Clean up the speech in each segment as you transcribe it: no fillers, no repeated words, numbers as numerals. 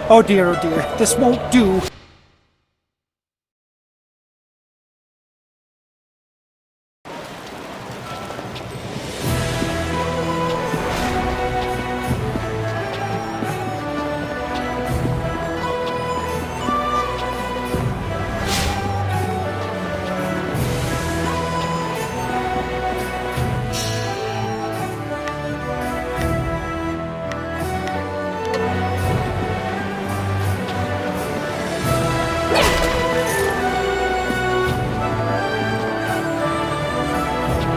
Oh dear, this won't do.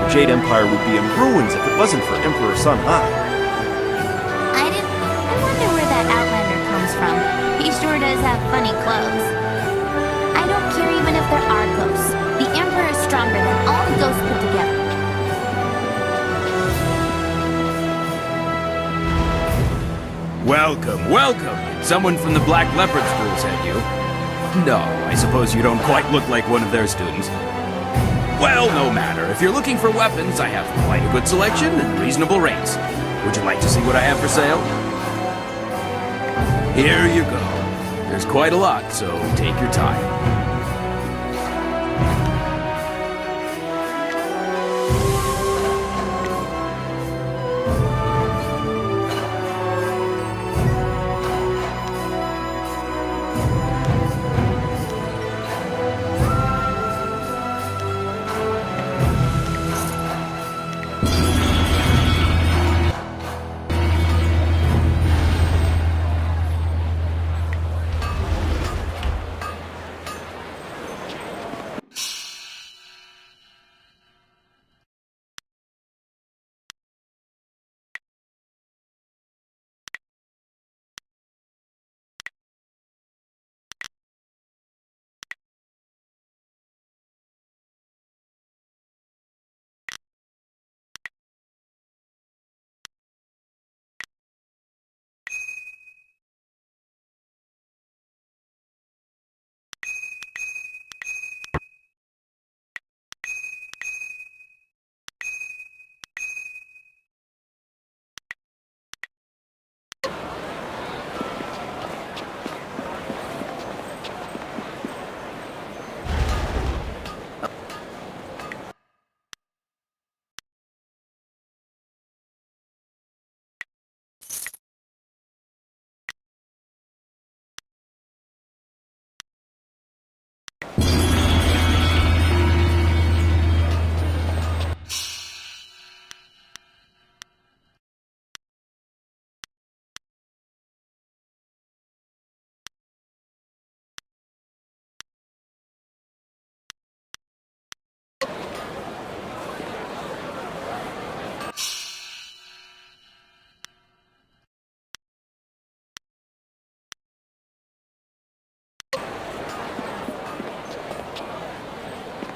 Jade Empire would be in ruins if it wasn't for Emperor Sun Hai. I wonder where that Outlander comes from. He sure does have funny clothes. I don't care even if there are ghosts. The Emperor is stronger than all the ghosts put together. Welcome, welcome! Someone from the Black Leopard School sent you? No, I suppose you don't quite look like one of their students. Well, no matter. If you're looking for weapons, I have quite a good selection and reasonable rates. Would you like to see what I have for sale? Here you go. There's quite a lot, so take your time.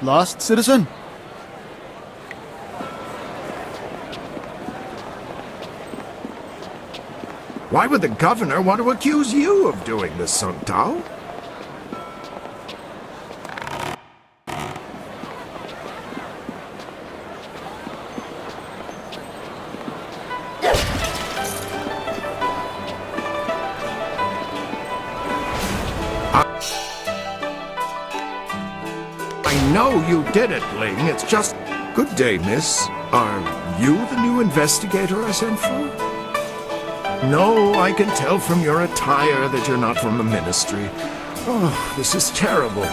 Lost, citizen? Why would the governor want to accuse you of doing this, Sun Tao? I know you did it, Ling. It's just... Good day, miss. Are you the new investigator I sent for? No, I can tell from your attire that you're not from the Ministry. Oh, this is terrible.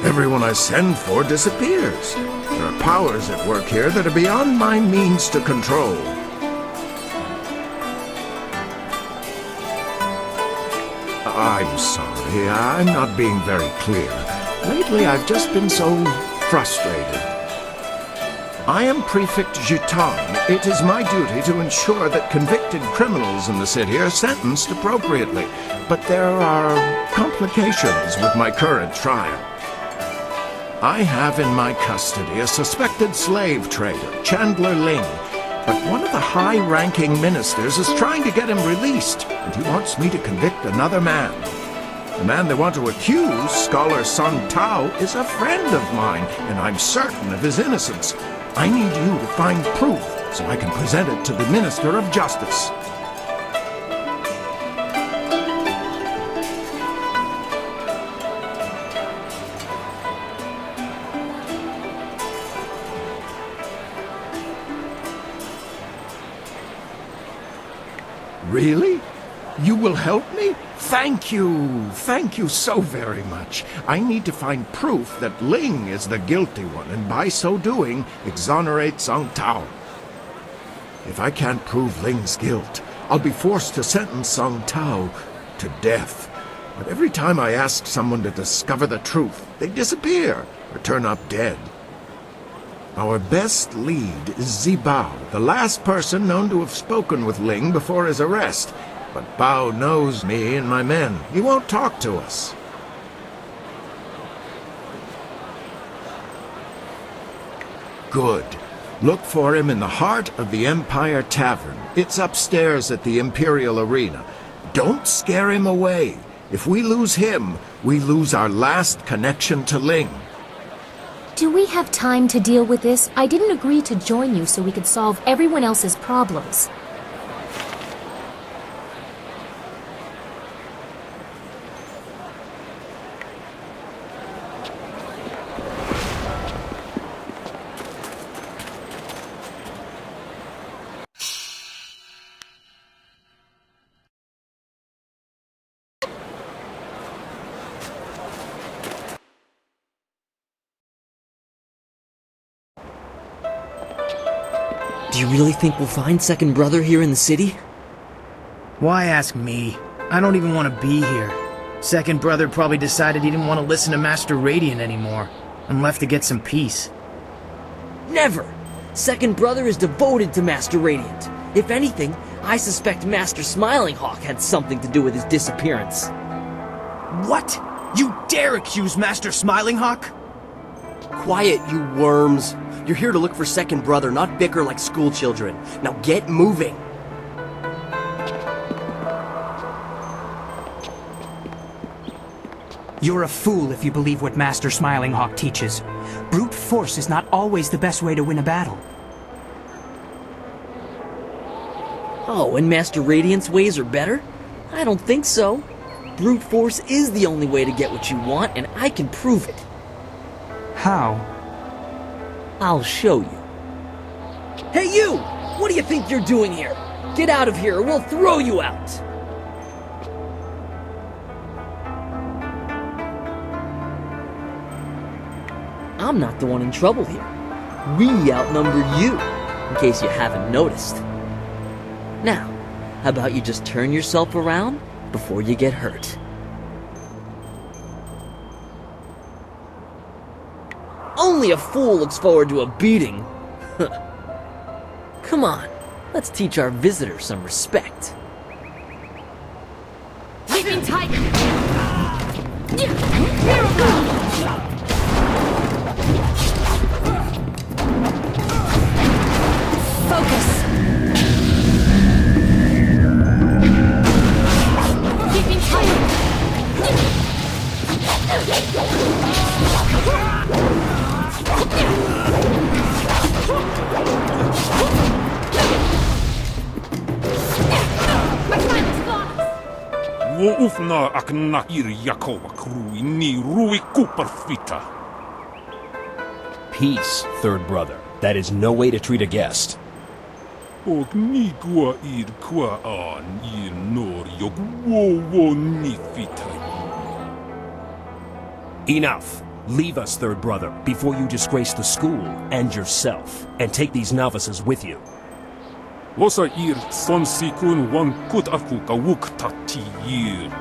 Everyone I send for disappears. There are powers at work here that are beyond my means to control. I'm sorry, I'm not being very clear. Lately, I've just been so frustrated. I am Prefect Jitang. It is my duty to ensure that convicted criminals in the city are sentenced appropriately. But there are complications with my current trial. I have in my custody a suspected slave trader, Chandler Ling. But one of the high-ranking ministers is trying to get him released, and he wants me to convict another man. The man they want to accuse, Scholar Sun Tao, is a friend of mine, and I'm certain of his innocence. I need you to find proof so I can present it to the Minister of Justice. Really? You will help me? Thank you. Thank you so very much. I need to find proof that Ling is the guilty one, and by so doing, exonerate Song Tao. If I can't prove Ling's guilt, I'll be forced to sentence Song Tao to death. But every time I ask someone to discover the truth, they disappear or turn up dead. Our best lead is Zibao, the last person known to have spoken with Ling before his arrest. But Bao knows me and my men. He won't talk to us. Good. Look for him in the heart of the Empire Tavern. It's upstairs at the Imperial Arena. Don't scare him away. If we lose him, we lose our last connection to Ling. Do we have time to deal with this? I didn't agree to join you so we could solve everyone else's problems. Do you really think we'll find Second Brother here in the city? Why ask me? I don't even want to be here. Second Brother probably decided he didn't want to listen to Master Radiant anymore, and left to get some peace. Never! Second Brother is devoted to Master Radiant. If anything, I suspect Master Smiling Hawk had something to do with his disappearance. What? You dare accuse Master Smiling Hawk? Quiet, you worms. You're here to look for Second Brother, not bicker like school children. Now get moving. You're a fool if you believe what Master Smiling Hawk teaches. Brute force is not always the best way to win a battle. Oh, and Master Radiant's ways are better? I don't think so. Brute force is the only way to get what you want, and I can prove it. How? I'll show you. Hey you! What do you think you're doing here? Get out of here or we'll throw you out! I'm not the one in trouble here. We outnumber you, in case you haven't noticed. Now, how about you just turn yourself around before you get hurt? Only a fool looks forward to a beating. Come on, let's teach our visitor some respect. Keeping tight! Focus! Keeping tight! Woufna aknakir Yakova krui ni rui kuperfita. Peace, Third Brother. That is no way to treat a guest. Og ni gua ir qua an ir nor yog wo ni fitai. Enough. Leave us, Third Brother, before you disgrace the school and yourself, and take these novices with you. Vosa ir son sikun wan kut aku ka wuk tati ir.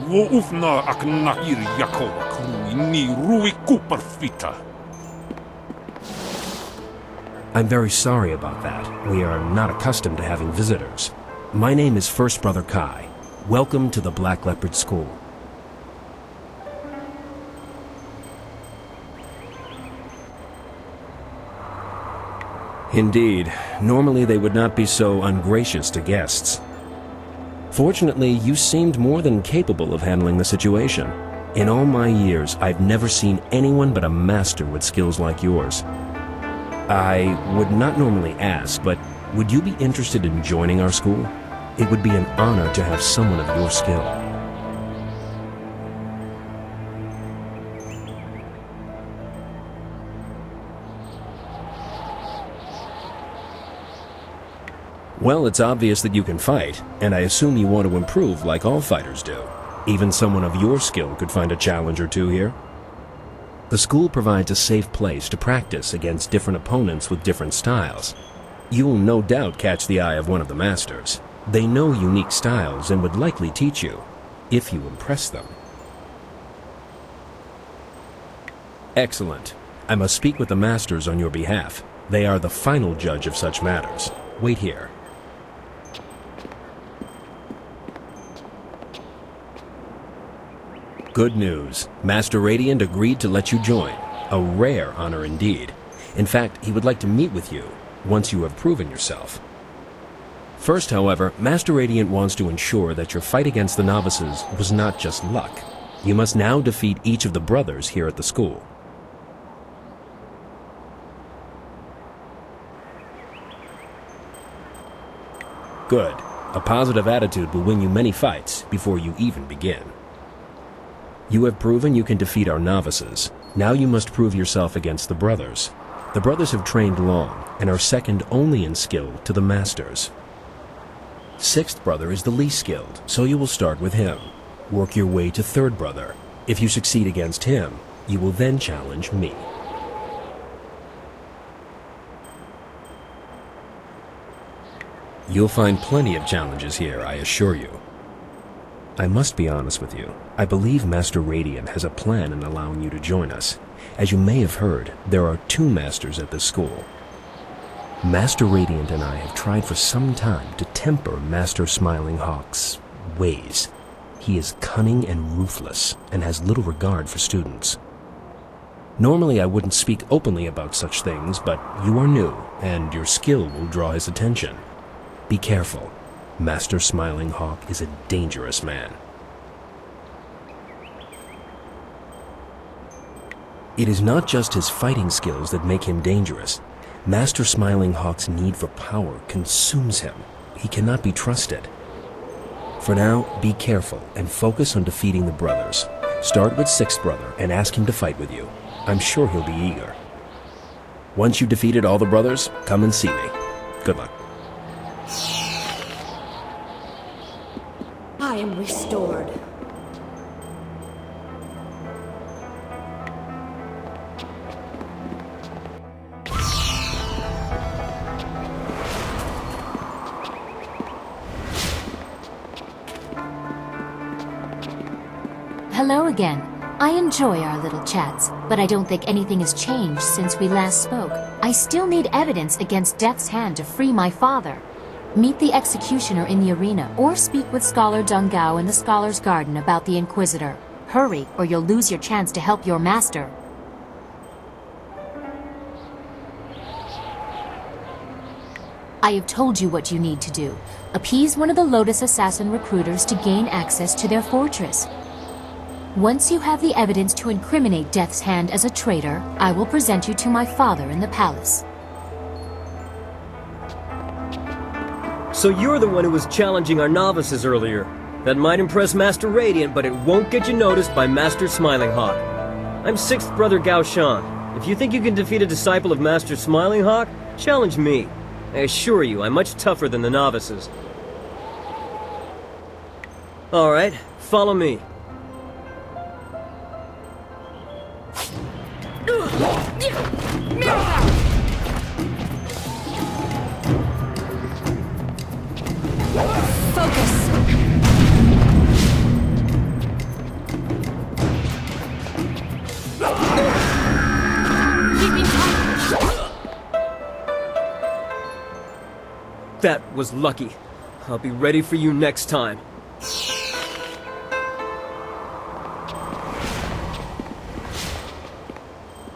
Woufna aknakir Yakova krui ni rui kuperfita. I'm very sorry about that. We are not accustomed to having visitors. My name is First Brother Kai. Welcome to the Black Leopard School. Indeed. Normally they would not be so ungracious to guests. Fortunately, you seemed more than capable of handling the situation. In all my years, I've never seen anyone but a master with skills like yours. I would not normally ask, but would you be interested in joining our school? It would be an honor to have someone of your skill. Well, it's obvious that you can fight, and I assume you want to improve like all fighters do. Even someone of your skill could find a challenge or two here. The school provides a safe place to practice against different opponents with different styles. You will no doubt catch the eye of one of the masters. They know unique styles and would likely teach you, if you impress them. Excellent. I must speak with the masters on your behalf. They are the final judge of such matters. Wait here. Good news. Master Radiant agreed to let you join. A rare honor indeed. In fact, he would like to meet with you once you have proven yourself. First, however, Master Radiant wants to ensure that your fight against the novices was not just luck. You must now defeat each of the brothers here at the school. Good. A positive attitude will win you many fights before you even begin. You have proven you can defeat our novices. Now you must prove yourself against the brothers. The brothers have trained long and are second only in skill to the masters. Sixth brother is the least skilled, so you will start with him. Work your way to third brother. If you succeed against him, you will then challenge me. You'll find plenty of challenges here, I assure you. I must be honest with you. I believe Master Radiant has a plan in allowing you to join us. As you may have heard, there are 2 masters at this school. Master Radiant and I have tried for some time to temper Master Smiling Hawk's ways. He is cunning and ruthless, and has little regard for students. Normally I wouldn't speak openly about such things, but you are new, and your skill will draw his attention. Be careful. Master Smiling Hawk is a dangerous man. It is not just his fighting skills that make him dangerous. Master Smiling Hawk's need for power consumes him. He cannot be trusted. For now, be careful and focus on defeating the brothers. Start with sixth brother and ask him to fight with you. I'm sure he'll be eager. Once you've defeated all the brothers, come and see me. Good luck. I am restored. Hello again. I enjoy our little chats, but I don't think anything has changed since we last spoke. I still need evidence against Death's Hand to free my father. Meet the executioner in the arena, or speak with Scholar Dungao in the Scholar's Garden about the Inquisitor. Hurry, or you'll lose your chance to help your master. I have told you what you need to do. Appease one of the Lotus Assassin recruiters to gain access to their fortress. Once you have the evidence to incriminate Death's Hand as a traitor, I will present you to my father in the palace. So you're the one who was challenging our novices earlier. That might impress Master Radiant, but it won't get you noticed by Master Smiling Hawk. I'm 6th Brother Gao Shan. If you think you can defeat a disciple of Master Smiling Hawk, challenge me. I assure you, I'm much tougher than the novices. Alright, follow me. That was lucky. I'll be ready for you next time.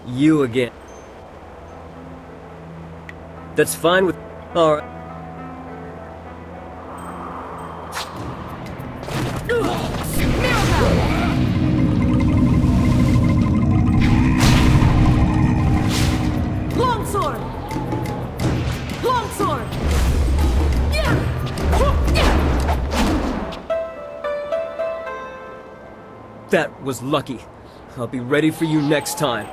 You again. That's fine with... Alright. Longsword! Longsword! That was lucky. I'll be ready for you next time.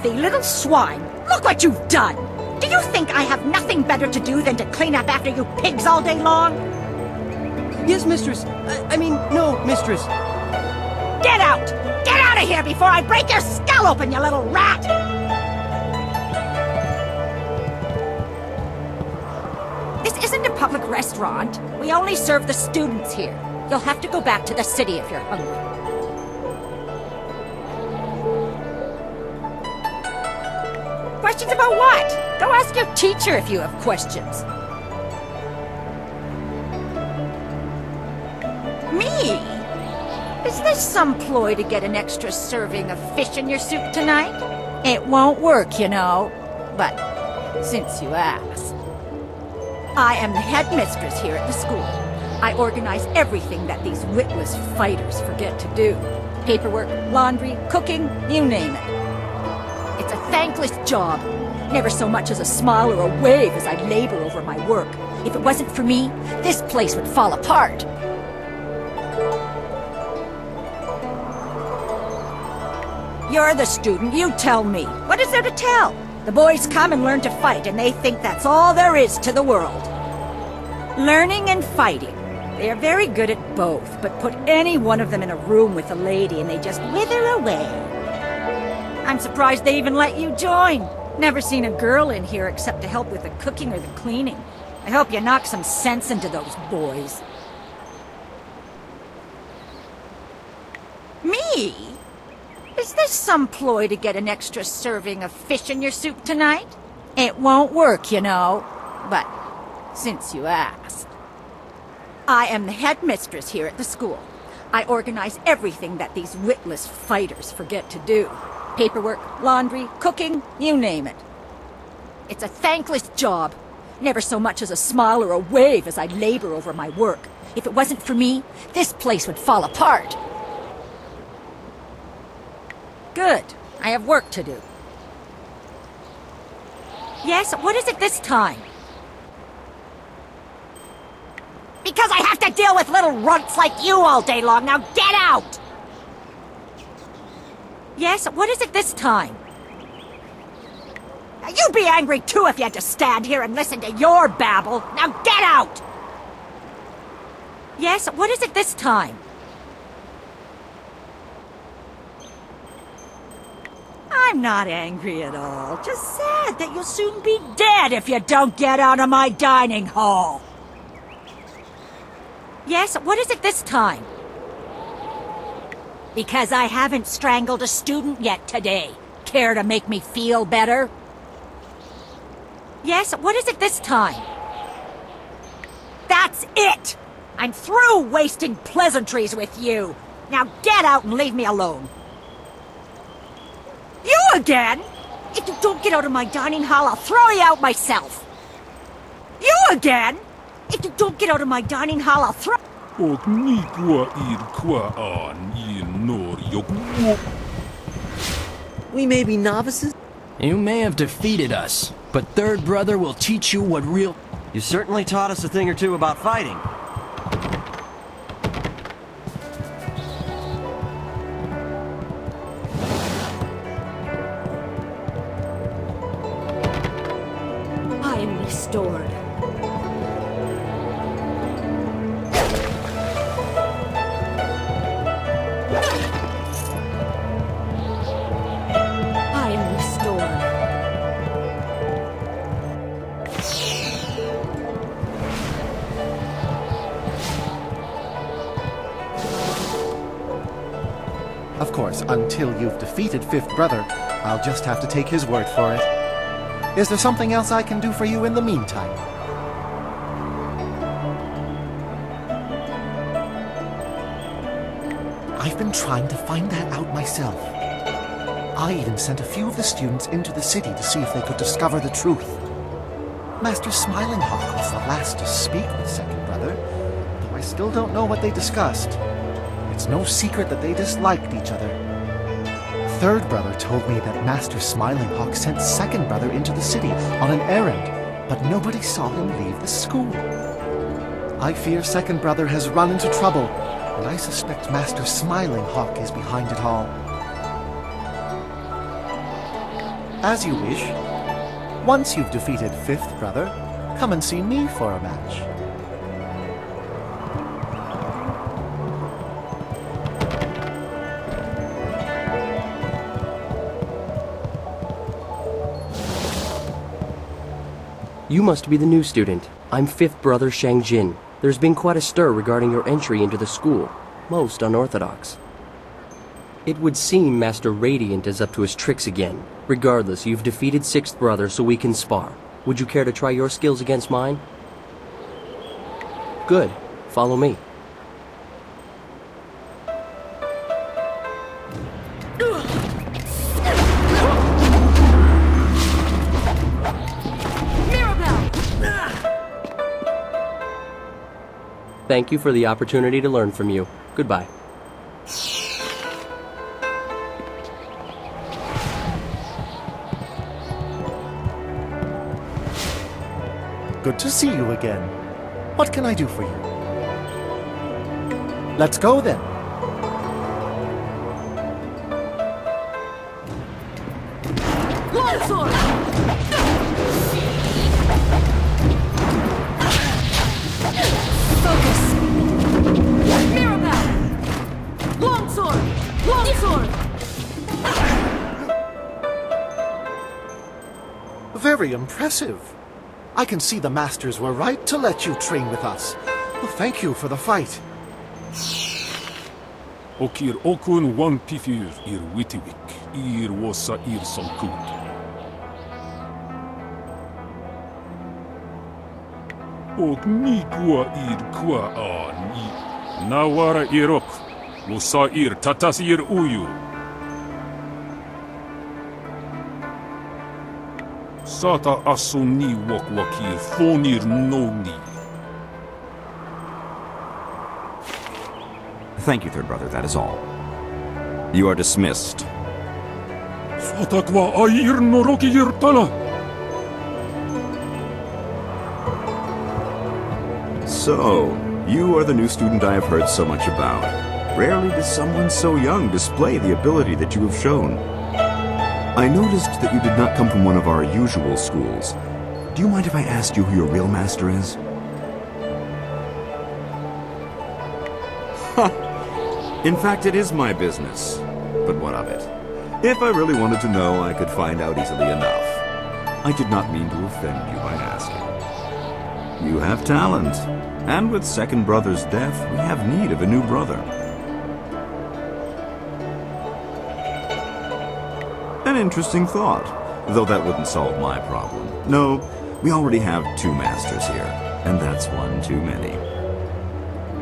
filthy little swine! Look what you've done! Do you think I have nothing better to do than to clean up after you pigs all day long? Yes, mistress. I mean, no, mistress. Get out! Get out of here before I break your skull open, you little rat! This isn't a public restaurant. We only serve the students here. You'll have to go back to the city if you're hungry. Questions about what? Go ask your teacher if you have questions. Me? Is this some ploy to get an extra serving of fish in your soup tonight? It won't work, you know. But since you asked, I am the headmistress here at the school. I organize everything that these witless fighters forget to do. Paperwork, laundry, cooking, you name it. It's a thankless job. Never so much as a smile or a wave as I labor over my work. If it wasn't for me, this place would fall apart. You're the student, you tell me. What is there to tell? The boys come and learn to fight, and they think that's all there is to the world. Learning and fighting. They are very good at both, but put any one of them in a room with a lady and they just wither away. I'm surprised they even let you join. Never seen a girl in here except to help with the cooking or the cleaning. I hope you knock some sense into those boys. Me? Is this some ploy to get an extra serving of fish in your soup tonight? It won't work, you know. But since you asked, I am the headmistress here at the school. I organize everything that these witless fighters forget to do. Paperwork, laundry, cooking, you name it. It's a thankless job. Never so much as a smile or a wave as I labor over my work. If it wasn't for me, this place would fall apart. Good. I have work to do. Yes, what is it this time? Because I have to deal with little runts like you all day long. Now get out! Yes, what is it this time? Now, you'd be angry too if you had to stand here and listen to your babble. Now get out! Yes, what is it this time? I'm not angry at all. Just sad that you'll soon be dead if you don't get out of my dining hall. Yes, what is it this time? Because I haven't strangled a student yet today. Care to make me feel better? Yes, what is it this time? That's it! I'm through wasting pleasantries with you. Now get out and leave me alone. You again? If you don't get out of my dining hall, I'll throw you out myself. You again? If you don't get out of my dining hall, I'll throw... We may be novices. You may have defeated us, but Third Brother will teach you what real... You certainly taught us a thing or two about fighting. I am restored. I am restored. Of course, until you've defeated Fifth Brother, I'll just have to take his word for it. Is there something else I can do for you in the meantime? I've been trying to find that out myself. I even sent a few of the students into the city to see if they could discover the truth. Master Smiling Hawk was the last to speak with Second Brother, though I still don't know what they discussed. It's no secret that they disliked each other. Third Brother told me that Master Smiling Hawk sent Second Brother into the city on an errand, but nobody saw him leave the school. I fear Second Brother has run into trouble, and I suspect Master Smiling Hawk is behind it all. As you wish. Once you've defeated Fifth Brother, come and see me for a match. You must be the new student. I'm Fifth Brother Shangjin. There's been quite a stir regarding your entry into the school. Most unorthodox. It would seem Master Radiant is up to his tricks again. Regardless, you've defeated Sixth Brother, so we can spar. Would you care to try your skills against mine? Good. Follow me. Thank you for the opportunity to learn from you. Goodbye. Good to see you again. What can I do for you? Let's go then. Longsword! Focus! Mirabelle! Longsword! Longsword! Very impressive. I can see the masters were right to let you train with us. Well, thank you for the fight. Okir okun wan pifir ir witiwik, ir wasa ir samkut. Og nigwa ir kwa ani. Nawara irok, wasa ir tatas ir uyu. Sata asuni wakwakir fonir noni. Thank you, Third Brother, that is all. You are dismissed. Fatakwa air noroki irtala. So, you are the new student I have heard so much about. Rarely does someone so young display the ability that you have shown. I noticed that you did not come from one of our usual schools. Do you mind if I ask you who your real master is? In fact, it is my business. But what of it? If I really wanted to know, I could find out easily enough. I did not mean to offend you by asking. You have talent, and with Second Brother's death, we have need of a new brother. An interesting thought, though that wouldn't solve my problem. No, we already have 2 masters here, and that's one too many.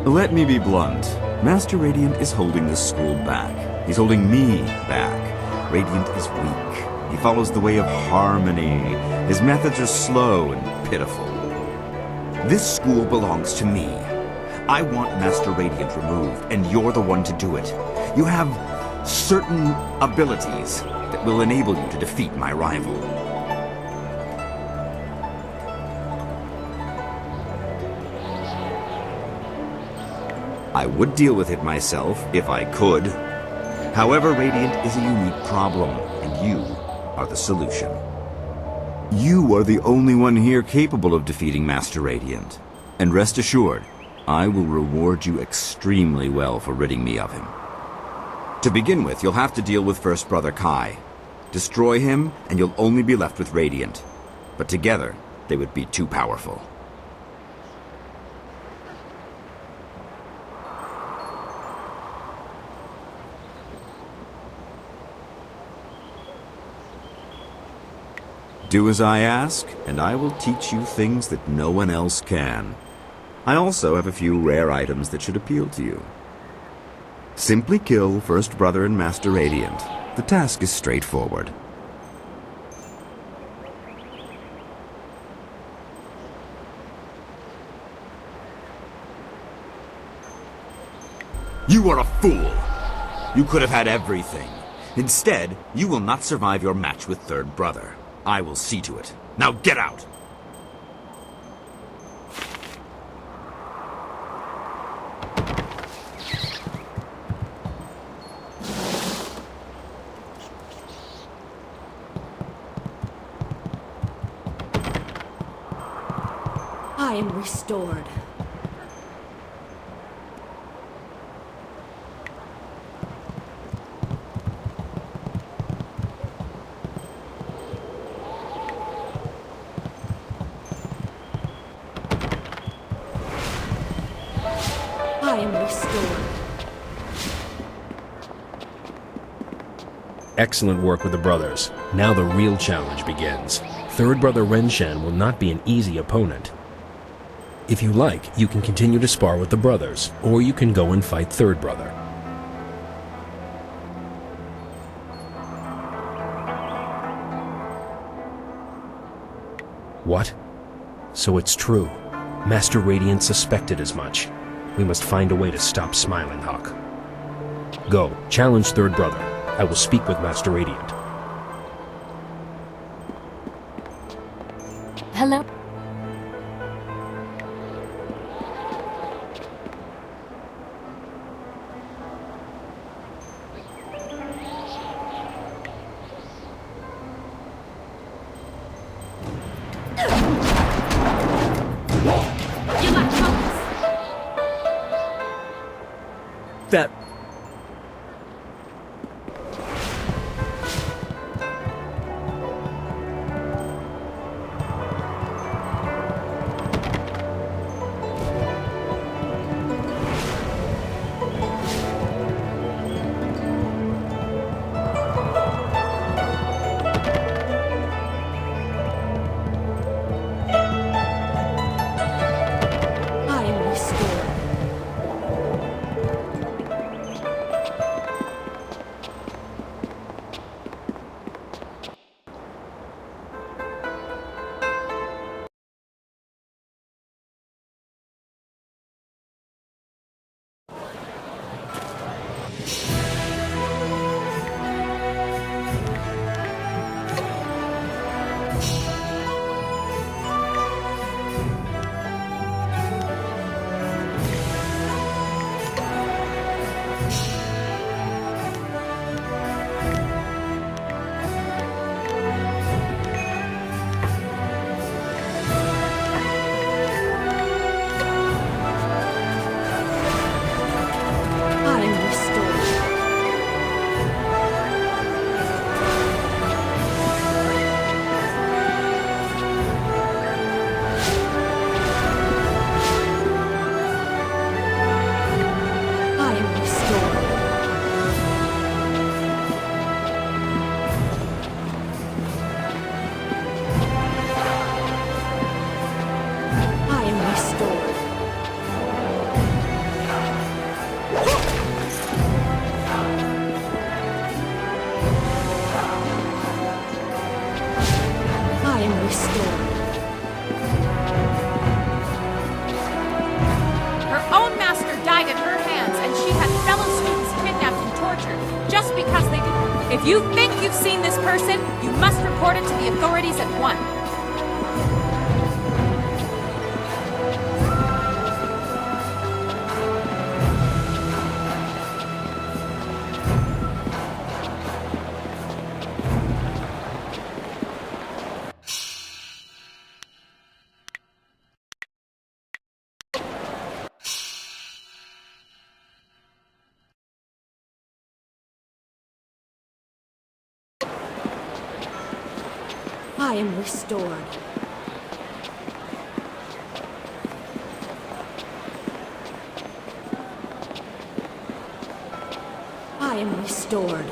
Let me be blunt. Master Radiant is holding this school back. He's holding me back. Radiant is weak. He follows the way of harmony. His methods are slow and pitiful. This school belongs to me. I want Master Radiant removed, and you're the one to do it. You have certain abilities that will enable you to defeat my rival. I would deal with it myself, if I could. However, Radiant is a unique problem, and you are the solution. You are the only one here capable of defeating Master Radiant. And rest assured, I will reward you extremely well for ridding me of him. To begin with, you'll have to deal with First Brother Kai. Destroy him, and you'll only be left with Radiant. But together, they would be too powerful. Do as I ask, and I will teach you things that no one else can. I also have a few rare items that should appeal to you. Simply kill First Brother and Master Radiant. The task is straightforward. You are a fool! You could have had everything. Instead, you will not survive your match with Third Brother. I will see to it. Now get out! I am restored. I am restored. Excellent work with the brothers. Now the real challenge begins. Third brother Renshan will not be an easy opponent. If you like, you can continue to spar with the brothers, or you can go and fight third brother. What? So it's true. Master Radiant suspected as much. We must find a way to stop Smiling Hawk. Go, challenge third brother. I will speak with Master Radiant. Hello? That... I am restored. I am restored. I am restored. I am restored. I am restored. Her own master died at her hands, and she had fellow students kidnapped and tortured just because they did. If you think you've seen this person, you must report it to the authorities at once. I am restored. I am restored.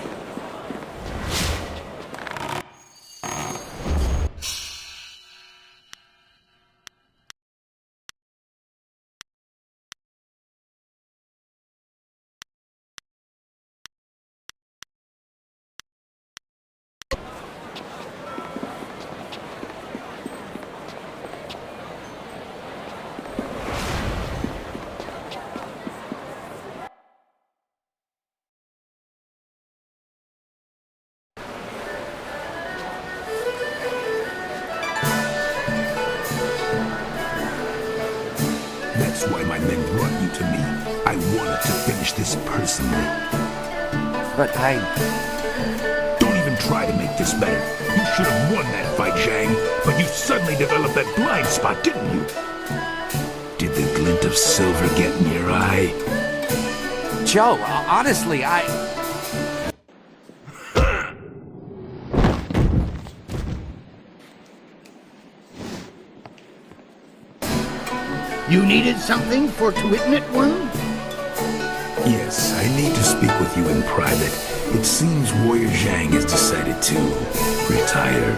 That's why my men brought you to me. I wanted to finish this personally. But I... Don't even try to make this better. You should have won that fight, Zhang, but you suddenly developed that blind spot, didn't you? Did the glint of silver get in your eye? Joe, honestly, You needed something for to admit one? Yes, I need to speak with you in private. It seems Warrior Zhang has decided to retire.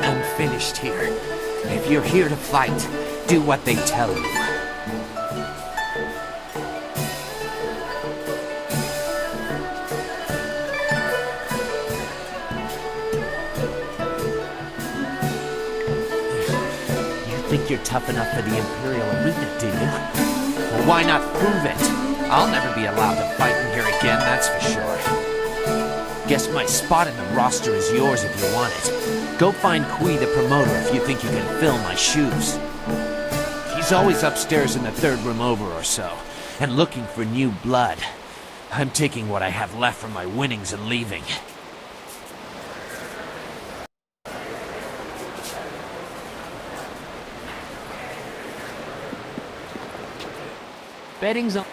I'm finished here. If you're here to fight, do what they tell you. Think you're tough enough for the Imperial Arena, do you? Well, why not prove it? I'll never be allowed to fight in here again, that's for sure. Guess my spot in the roster is yours if you want it. Go find Kui the promoter if you think you can fill my shoes. He's always upstairs in the third room over or so, and looking for new blood. I'm taking what I have left from my winnings and leaving. Betting's on.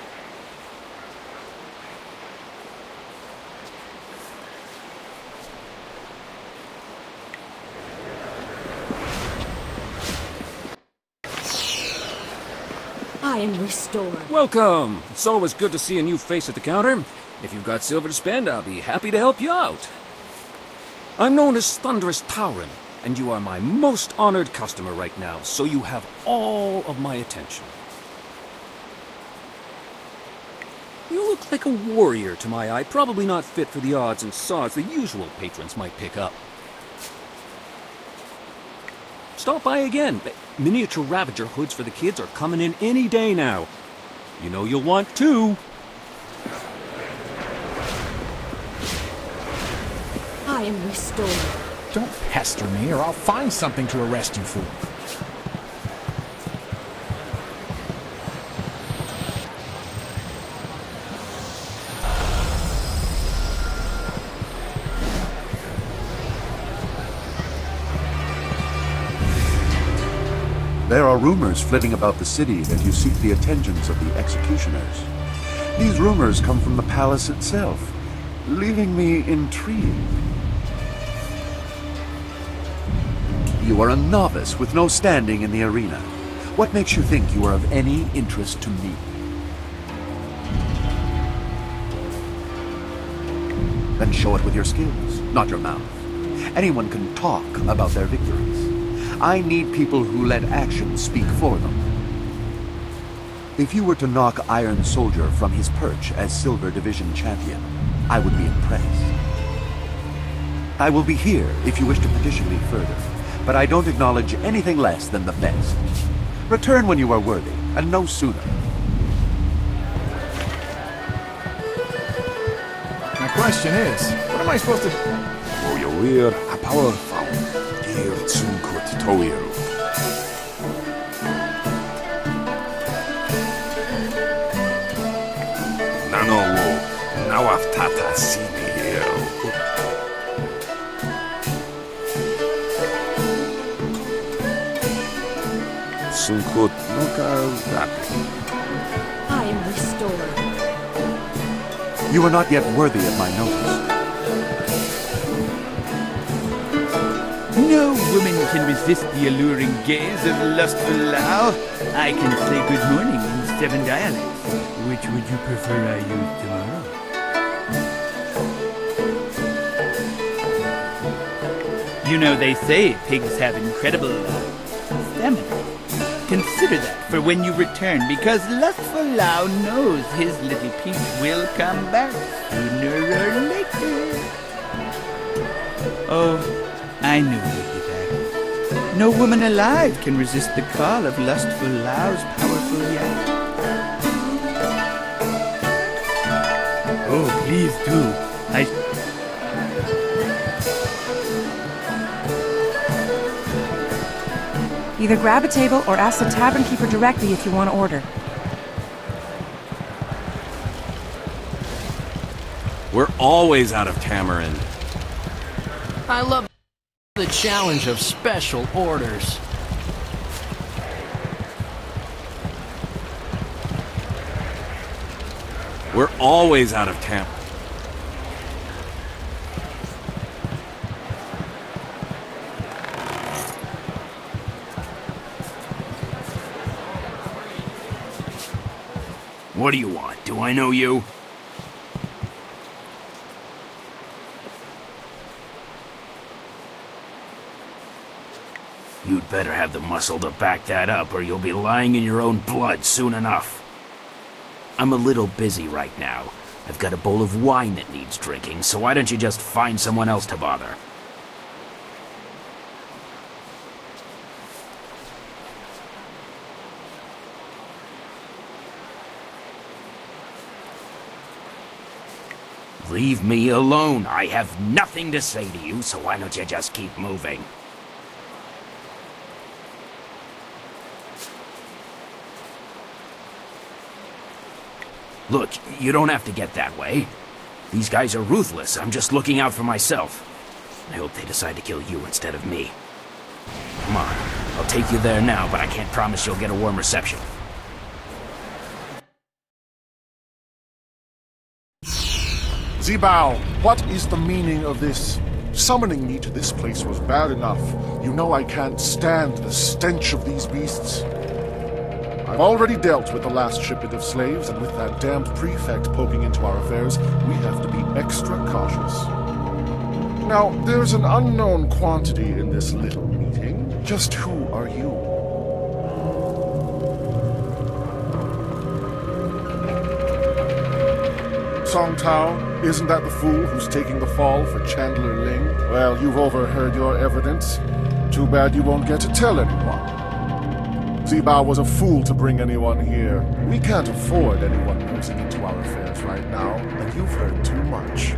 I am restored. Welcome! It's always good to see a new face at the counter. If you've got silver to spend, I'll be happy to help you out. I'm known as Thunderous Tauren, and you are my most honored customer right now, so you have all of my attention. You look like a warrior to my eye, probably not fit for the odds and sods the usual patrons might pick up. Stop by again. Miniature Ravager hoods for the kids are coming in any day now. You know you'll want two. I am restored. Don't pester me, or I'll find something to arrest you for. There are rumors flitting about the city that you seek the attentions of the executioners. These rumors come from the palace itself, leaving me intrigued. You are a novice with no standing in the arena. What makes you think you are of any interest to me? Then show it with your skills, not your mouth. Anyone can talk about their victories. I need people who let actions speak for them. If you were to knock Iron Soldier from his perch as Silver Division champion, I would be impressed. I will be here if you wish to petition me further, but I don't acknowledge anything less than the best. Return when you are worthy, and no sooner. My question is, what am I supposed to... Oh, you're weird. A powerful. Dear Tsunkut Toyo. Nano wo nawaftata siniel. Tsunkut noka rapi. I am restored. You are not yet worthy of my notice. No woman can resist the alluring gaze of lustful Lao. I can say good morning in 7 dialects. Which would you prefer I use tomorrow? You know, they say pigs have incredible stamina. Consider that for when you return, because lustful Lao knows his little piece will come back sooner or later. Oh, I knew you'd be back. No woman alive can resist the call of lustful Lao's powerful yak. Oh, please do. Either grab a table or ask the tavern keeper directly if you want to order. We're always out of tamarind. I love the challenge of special orders. We're always out of tamarind. What do you want? Do I know you? You'd better have the muscle to back that up, or you'll be lying in your own blood soon enough. I'm a little busy right now. I've got a bowl of wine that needs drinking, so why don't you just find someone else to bother? Leave me alone. I have nothing to say to you, so why don't you just keep moving? Look, you don't have to get that way. These guys are ruthless. I'm just looking out for myself. I hope they decide to kill you instead of me. Come on, I'll take you there now, but I can't promise you'll get a warm reception. Zibao, what is the meaning of this? Summoning me to this place was bad enough. You know I can't stand the stench of these beasts. I've already dealt with the last shipment of slaves, and with that damned prefect poking into our affairs, we have to be extra cautious. Now, there's an unknown quantity in this little meeting. Just who are you? Song Tao, isn't that the fool who's taking the fall for Chandler Ling? Well, you've overheard your evidence. Too bad you won't get to tell anyone. Zibao was a fool to bring anyone here. We can't afford anyone nosing into our affairs right now, and you've heard too much.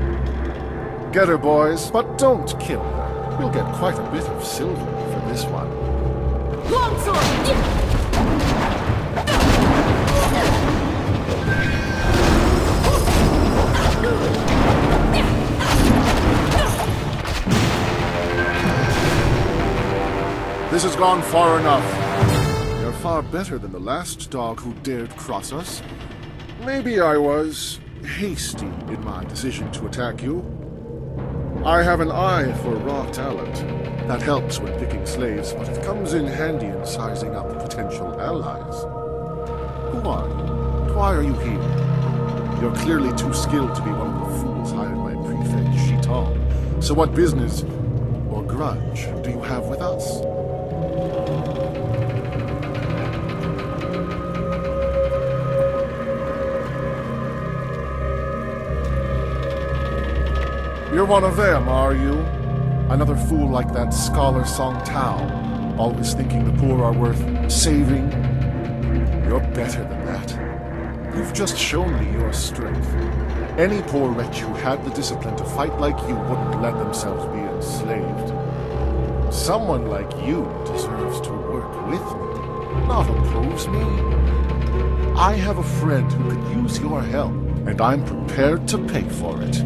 Get her, boys, but don't kill her. We'll get quite a bit of silver for this one. Longsword! This has gone far enough. You're far better than the last dog who dared cross us. Maybe I was hasty in my decision to attack you. I have an eye for raw talent. That helps when picking slaves, but it comes in handy in sizing up potential allies. Who are you? Why are you here? You're clearly too skilled to be one of the fools hired by Prefect Shital. So what business or grudge do you have with us? You're one of them, are you? Another fool like that scholar Song Tao, always thinking the poor are worth saving? You're better than that. You've just shown me your strength. Any poor wretch who had the discipline to fight like you wouldn't let themselves be enslaved. Someone like you deserves to work with me, not oppose me. I have a friend who could use your help, and I'm prepared to pay for it.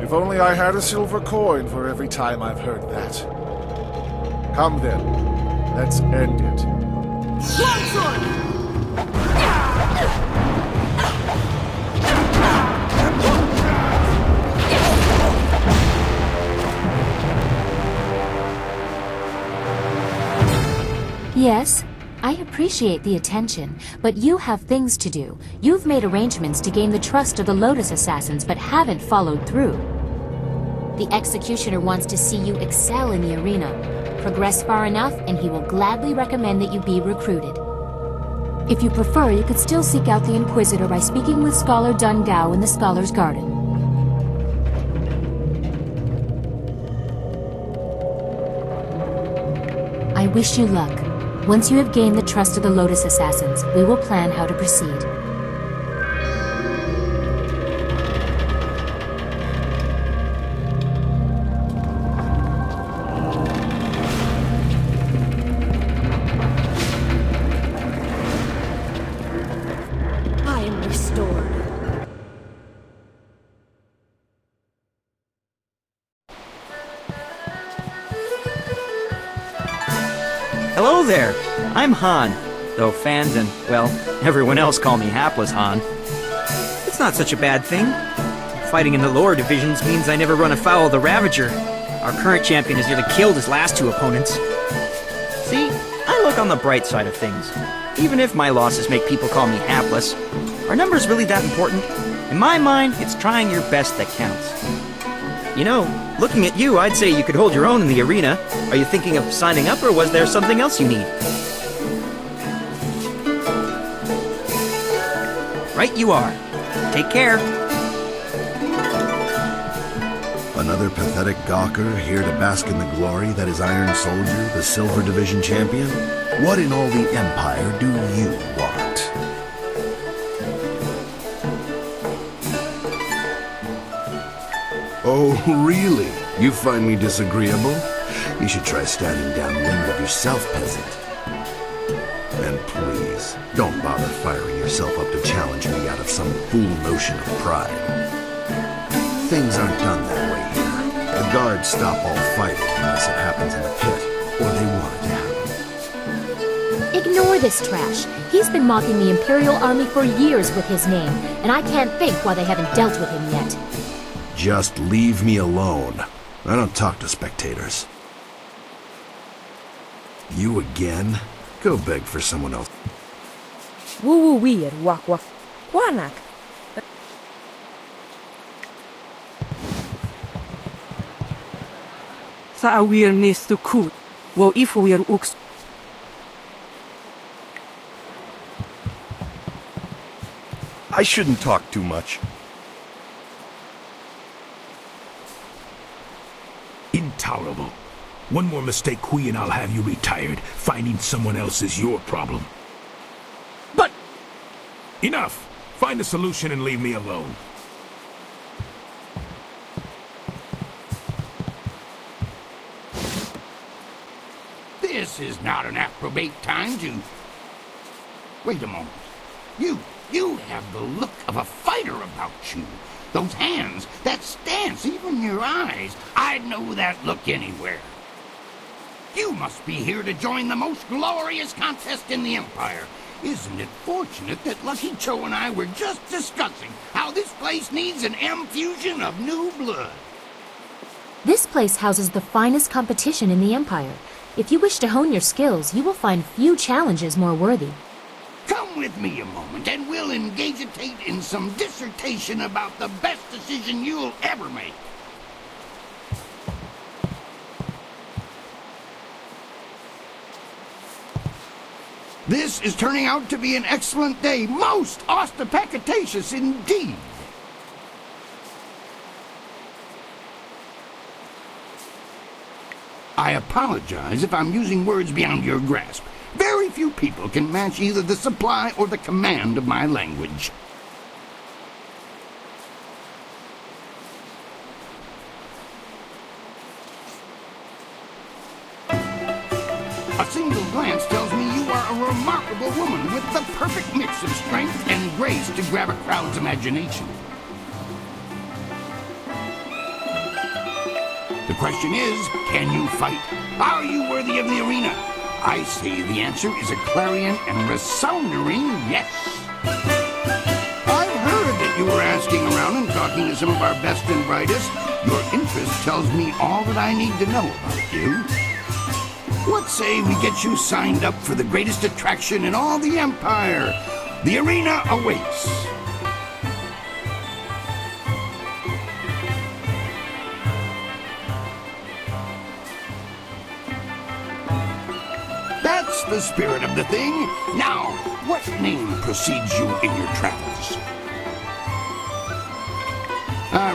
If only I had a silver coin for every time I've heard that. Come then, let's end it. Yes, I appreciate the attention, but you have things to do. You've made arrangements to gain the trust of the Lotus Assassins, but haven't followed through. The Executioner wants to see you excel in the arena. Progress far enough, and he will gladly recommend that you be recruited. If you prefer, you could still seek out the Inquisitor by speaking with Scholar Dun Gao in the Scholar's Garden. I wish you luck. Once you have gained the trust of the Lotus Assassins, we will plan how to proceed. I am restored. Hello there! I'm Han, though fans and, well, everyone else call me Hapless Han. It's not such a bad thing. Fighting in the lower divisions means I never run afoul of the Ravager. Our current champion has nearly killed his last two opponents. See, I look on the bright side of things. Even if my losses make people call me Hapless, are numbers really that important? In my mind, it's trying your best that counts. You know, looking at you, I'd say you could hold your own in the arena. Are you thinking of signing up, or was there something else you need? Right you are. Take care. Another pathetic gawker here to bask in the glory that is Iron Soldier, the Silver Division champion? What in all the Empire do you want? Oh, really? You find me disagreeable? You should try standing downwind of yourself, peasant. And please, don't bother firing yourself up to challenge me out of some fool notion of pride. Things aren't done that way here. The guards stop all fighting unless it happens in a pit, or they want it to happen. Ignore this trash. He's been mocking the Imperial Army for years with his name, and I can't think why they haven't dealt with him yet. Just leave me alone. I don't talk to spectators. You again? Go beg for someone else. Woo weird wak wak wanak. Sa awir nis to kut. Wo if we are ux. I shouldn't talk too much. Intolerable. One more mistake, Kui, and I'll have you retired. Finding someone else is your problem. But... Enough! Find a solution and leave me alone. This is not an appropriate time to... Wait a moment. You have the look of a fighter about you. Those hands, that stance, even your eyes. I'd know that look anywhere. You must be here to join the most glorious contest in the Empire. Isn't it fortunate that Lucky Cho and I were just discussing how this place needs an infusion of new blood? This place houses the finest competition in the Empire. If you wish to hone your skills, you will find few challenges more worthy. Come with me a moment, and we'll engagitate in some dissertation about the best decision you'll ever make. This is turning out to be an excellent day, most ostentatious indeed. I apologize if I'm using words beyond your grasp. Very few people can match either the supply or the command of my language. A single glance tells me you are a remarkable woman with the perfect mix of strength and grace to grab a crowd's imagination. The question is, can you fight? Are you worthy of the arena? I say the answer is a clarion and resounding yes. I've heard that you were asking around and talking to some of our best and brightest. Your interest tells me all that I need to know about you. What say we get you signed up for the greatest attraction in all the Empire? The arena awaits. That's the spirit of the thing. Now, what name precedes you in your travels?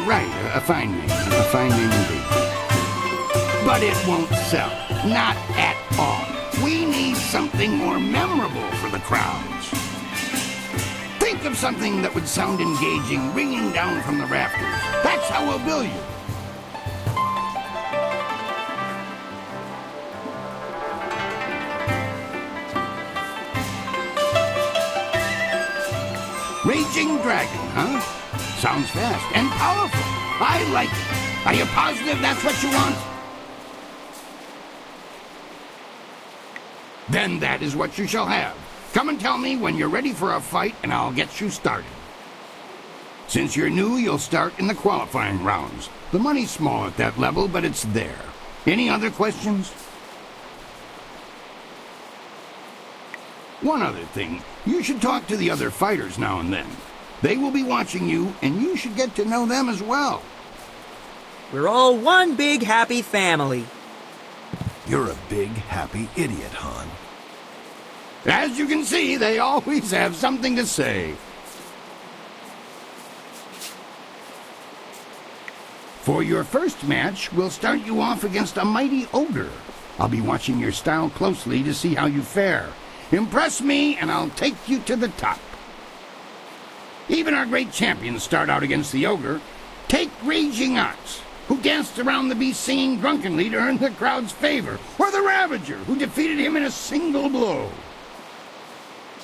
Right, a fine name. A fine name indeed. But it won't sell. Not at all. We need something more memorable for the crowds. Think of something that would sound engaging, ringing down from the rafters. That's how we'll bill you. Raging Dragon, huh? Sounds fast and powerful. I like it. Are you positive that's what you want? Then that is what you shall have. Come and tell me when you're ready for a fight, and I'll get you started. Since you're new, you'll start in the qualifying rounds. The money's small at that level, but it's there. Any other questions? One other thing. You should talk to the other fighters now and then. They will be watching you, and you should get to know them as well. We're all one big happy family. You're a big, happy idiot, Han. As you can see, they always have something to say. For your first match, we'll start you off against a mighty ogre. I'll be watching your style closely to see how you fare. Impress me, and I'll take you to the top. Even our great champions start out against the ogre. Take Raging Ox, who danced around the beast singing drunkenly to earn the crowd's favor, or the Ravager, who defeated him in a single blow.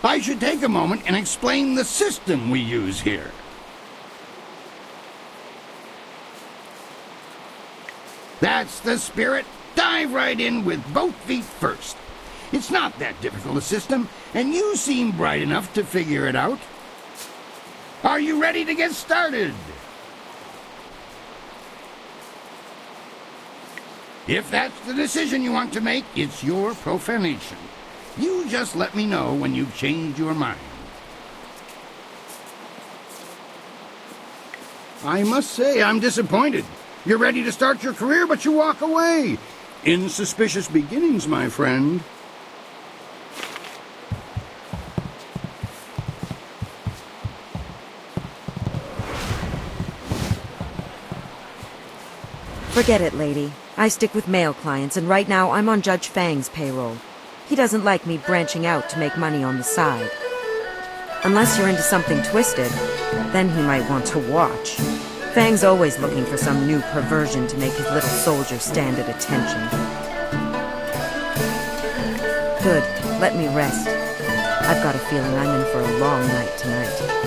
I should take a moment and explain the system we use here. That's the spirit. Dive right in with both feet first. It's not that difficult a system, and you seem bright enough to figure it out. Are you ready to get started? If that's the decision you want to make, it's your profanation. You just let me know when you've changed your mind. I must say, I'm disappointed. You're ready to start your career, but you walk away. Insuspicious beginnings, my friend. Forget it, lady. I stick with male clients, and right now I'm on Judge Fang's payroll. He doesn't like me branching out to make money on the side. Unless you're into something twisted, then he might want to watch. Fang's always looking for some new perversion to make his little soldier stand at attention. Good. Let me rest. I've got a feeling I'm in for a long night tonight.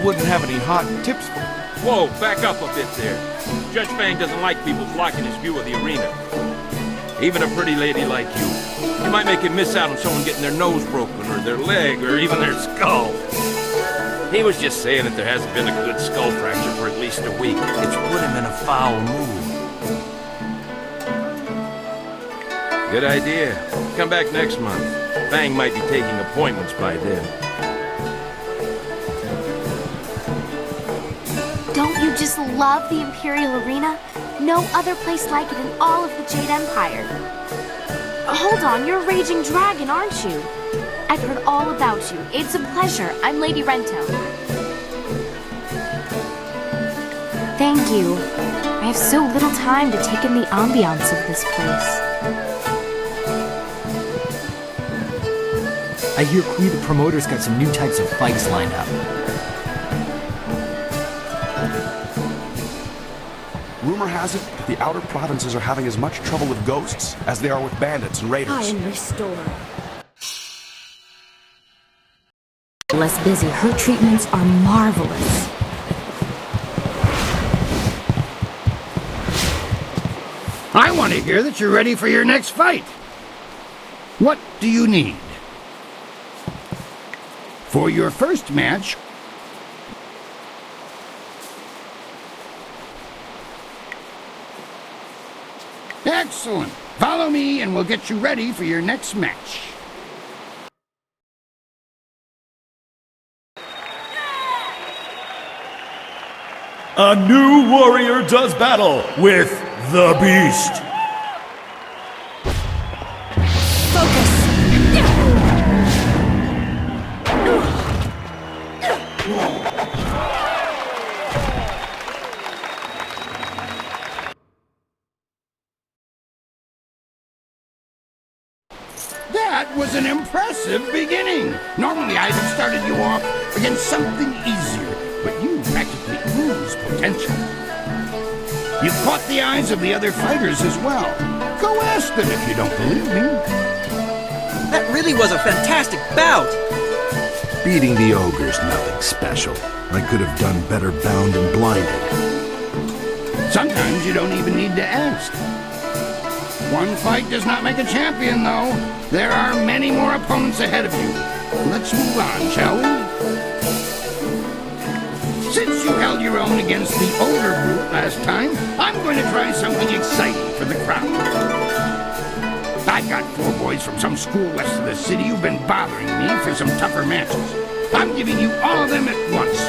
Wouldn't have any hot tips for me. Whoa, back up a bit there. Judge Fang doesn't like people blocking his view of the arena. Even a pretty lady like you. You might make him miss out on someone getting their nose broken, or their leg, or even their skull. He was just saying that there hasn't been a good skull fracture for at least a week. It's put him in a foul mood. Good idea. Come back next month. Fang might be taking appointments by then. Don't you just love the Imperial Arena? No other place like it in all of the Jade Empire. Hold on, you're a Raging Dragon, aren't you? I've heard all about you. It's a pleasure. I'm Lady Rento. Thank you. I have so little time to take in the ambiance of this place. I hear Kui the promoter's got some new types of fights lined up. Rumor has it that the outer provinces are having as much trouble with ghosts as they are with bandits and raiders. I am restored. Less busy. Her treatments are marvelous. I want to hear that you're ready for your next fight. What do you need? For your first match, excellent. Follow me and we'll get you ready for your next match. A new warrior does battle with the Beast. That was an impressive beginning. Normally I'd have started you off against something easier, but you practically ooze potential. You've caught the eyes of the other fighters as well. Go ask them if you don't believe me. That really was a fantastic bout! Beating the ogre's nothing special. I could have done better bound and blinded. Sometimes you don't even need to ask. One fight does not make a champion, though. There are many more opponents ahead of you. Let's move on, shall we? Since you held your own against the older group last time, I'm going to try something exciting for the crowd. I've got 4 boys from some school west of the city who've been bothering me for some tougher matches. I'm giving you all of them at once.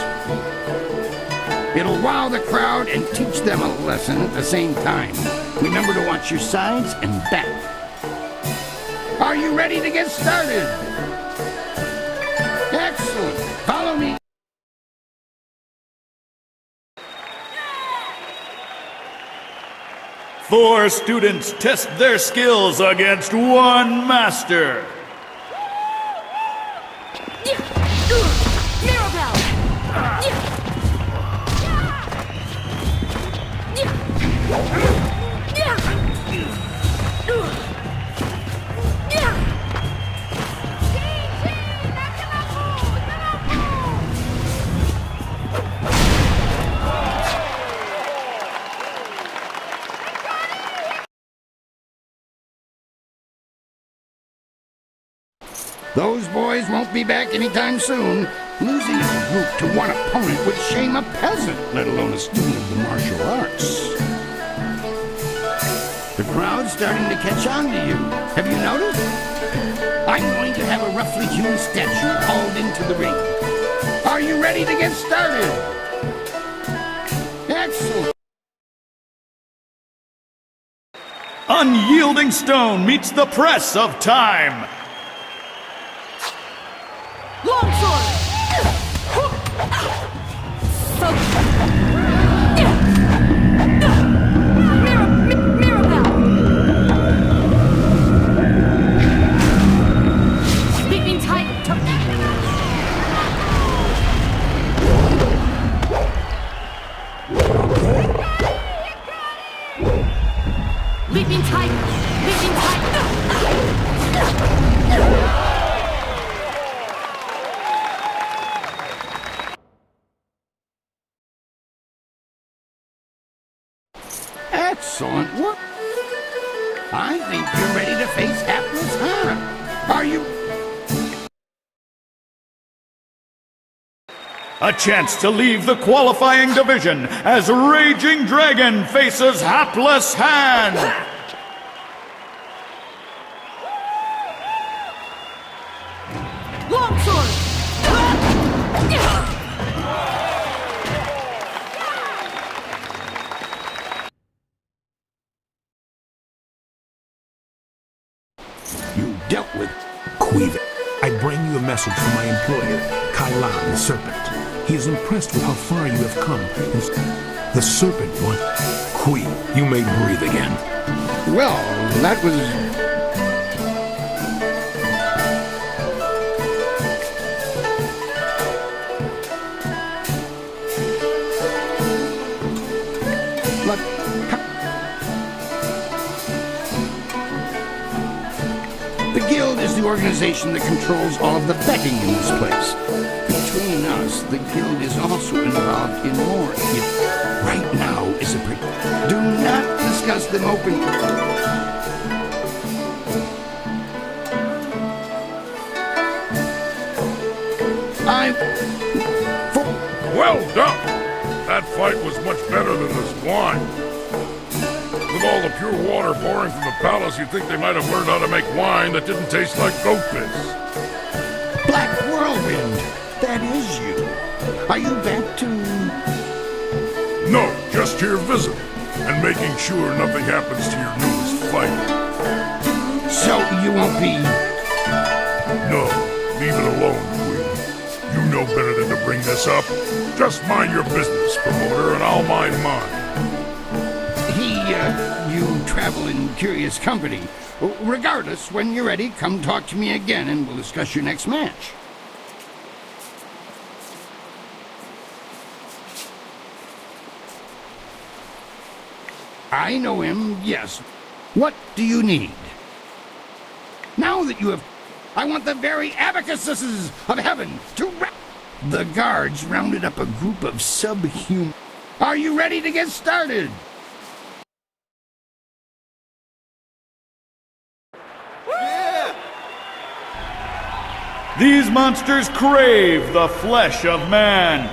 It'll wow the crowd and teach them a lesson at the same time. Remember to watch your sides and back. Are you ready to get started? Excellent. Follow me. Four students test their skills against one master. Those boys won't be back anytime soon. Losing as a group to one opponent would shame a peasant, let alone a student of the martial arts. The crowd's starting to catch on to you. Have you noticed? I'm going to have a roughly hewn statue hauled into the ring. Are you ready to get started? Excellent. Unyielding stone meets the press of time. Longsword! Mirabelle! Leaping Titan! Leaping Titan! Leaping Titan! Excellent work. I think you're ready to face Hapless Han. Are you? A chance to leave the qualifying division as Raging Dragon faces Hapless Han. Longsword! You dealt with Queeve. I bring you a message from my employer, Kailan the Serpent. He is impressed with how far you have come. The Serpent wants... Queeve, you may breathe again. Well, that was... Look, the Guild is the organization that controls all of the betting in this place. Between us, the Guild is also involved in more. Right now is a do not discuss them openly. Well done! That fight was much better than this wine. With all the pure water pouring from the palace, you'd think they might have learned how to make wine that didn't taste like goat piss. Black Whirlwind, that is you. Are you back to... No, just here visiting, and making sure nothing happens to your newest fight. So you won't be... No, leave it alone, Queen. You know better than to bring this up. Just mind your business, promoter, and I'll mind mine. You travel in curious company. Regardless, when you're ready, come talk to me again and we'll discuss your next match. I know him, yes. What do you need? Now that you have... I want the very abacuses of heaven to... The guards rounded up a group of subhuman... Are you ready to get started? These monsters crave the flesh of man.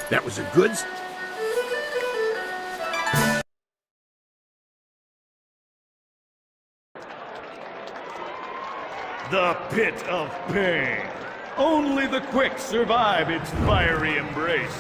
That was a good... The pit of pain. Only the quick survive its fiery embrace.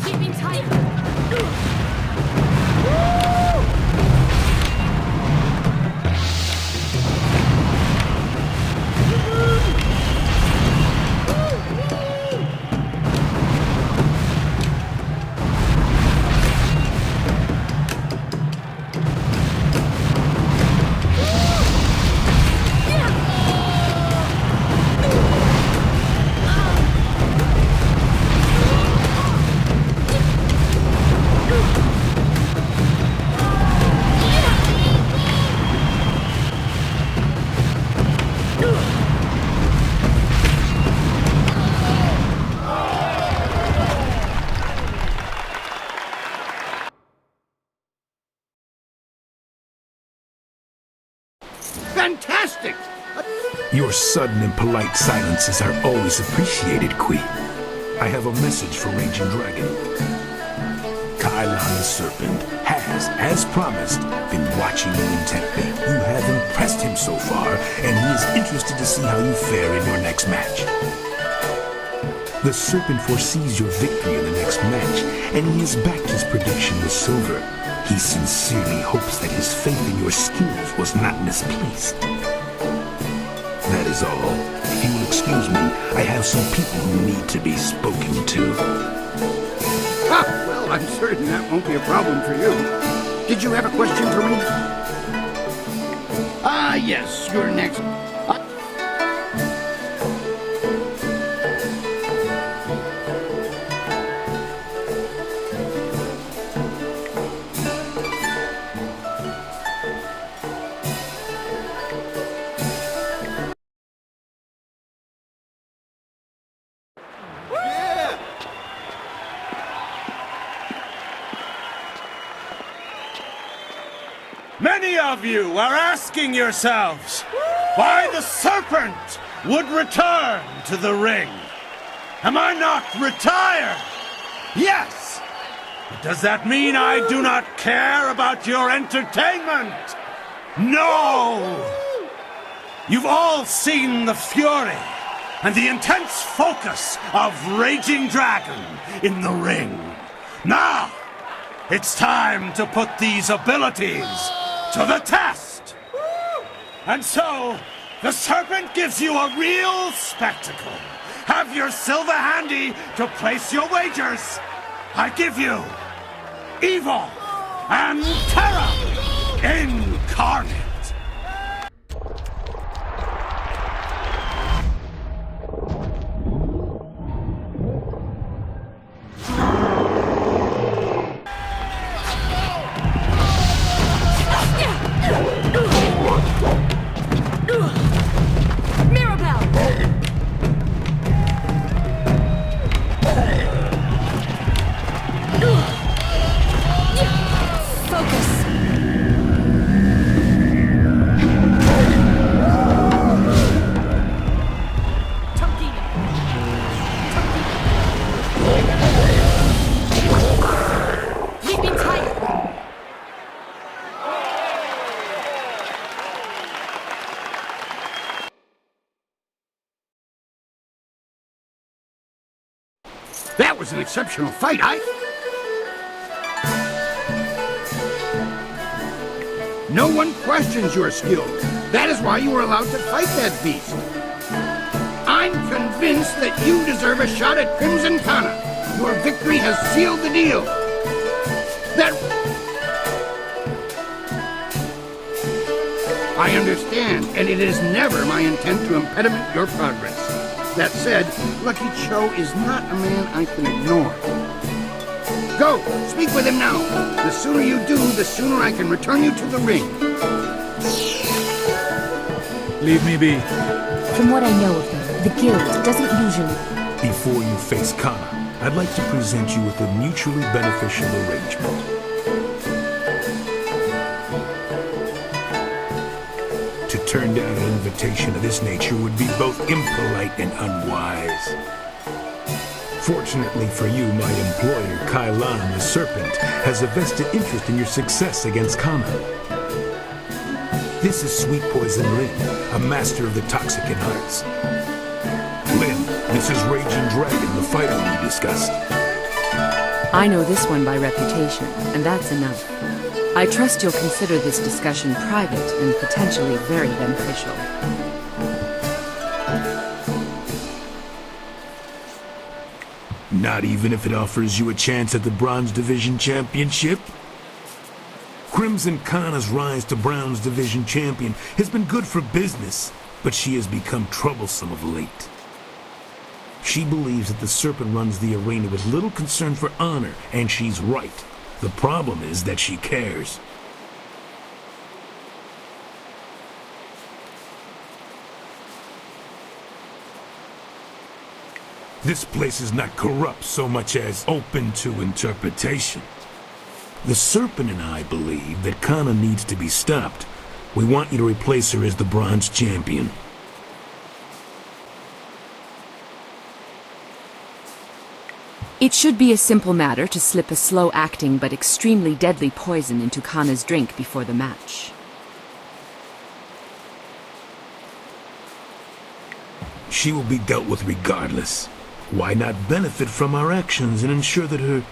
Keeping tight. Fantastic! Your sudden and polite silences are always appreciated, Queen. I have a message for Raging Dragon. Kylon the Serpent has, as promised, been watching you intently. You have impressed him so far, and he is interested to see how you fare in your next match. The Serpent foresees your victory in the next match, and he has backed his prediction with silver. He sincerely hopes that his faith in your skills was not misplaced. That is all. If you will excuse me, I have some people who need to be spoken to. Well, I'm certain that won't be a problem for you. Did you have a question for me? Yes, you're next. Many of you are asking yourselves why the Serpent would return to the ring. Am I not retired? Yes! But does that mean I do not care about your entertainment? No! You've all seen the fury and the intense focus of Raging Dragon in the ring. Now, it's time to put these abilities to the test! And so, the Serpent gives you a real spectacle. Have your silver handy to place your wagers. I give you Evil and Terror incarnate. was an exceptional fight. No one questions your skill. That is why you were allowed to fight that beast. I'm convinced that you deserve a shot at Crimson Kana. Your victory has sealed the deal. I understand, and it is never my intent to impediment your progress. That said, Lucky Cho is not a man I can ignore. Go, speak with him now. The sooner you do, the sooner I can return you to the ring. Leave me be. From what I know of them, the guild doesn't usually... Before you face Kana, I'd like to present you with a mutually beneficial arrangement. To turn down an invitation of this nature would be both impolite and unwise. Fortunately for you, my employer, Kai Lan the Serpent, has a vested interest in your success against Kana. This is Sweet Poison Lin, a master of the Toxicant arts. Lin, this is Raging Dragon, the fighter we discussed. I know this one by reputation, and that's enough. I trust you'll consider this discussion private and potentially very beneficial. Not even if it offers you a chance at the Bronze Division Championship? Crimson Kana's rise to Bronze Division Champion has been good for business, but she has become troublesome of late. She believes that the Serpent runs the arena with little concern for honor, and she's right. The problem is that she cares. This place is not corrupt so much as open to interpretation. The Serpent and I believe that Kana needs to be stopped. We want you to replace her as the Bronze Champion. It should be a simple matter to slip a slow-acting but extremely deadly poison into Kana's drink before the match. She will be dealt with regardless. Why not benefit from our actions and ensure that her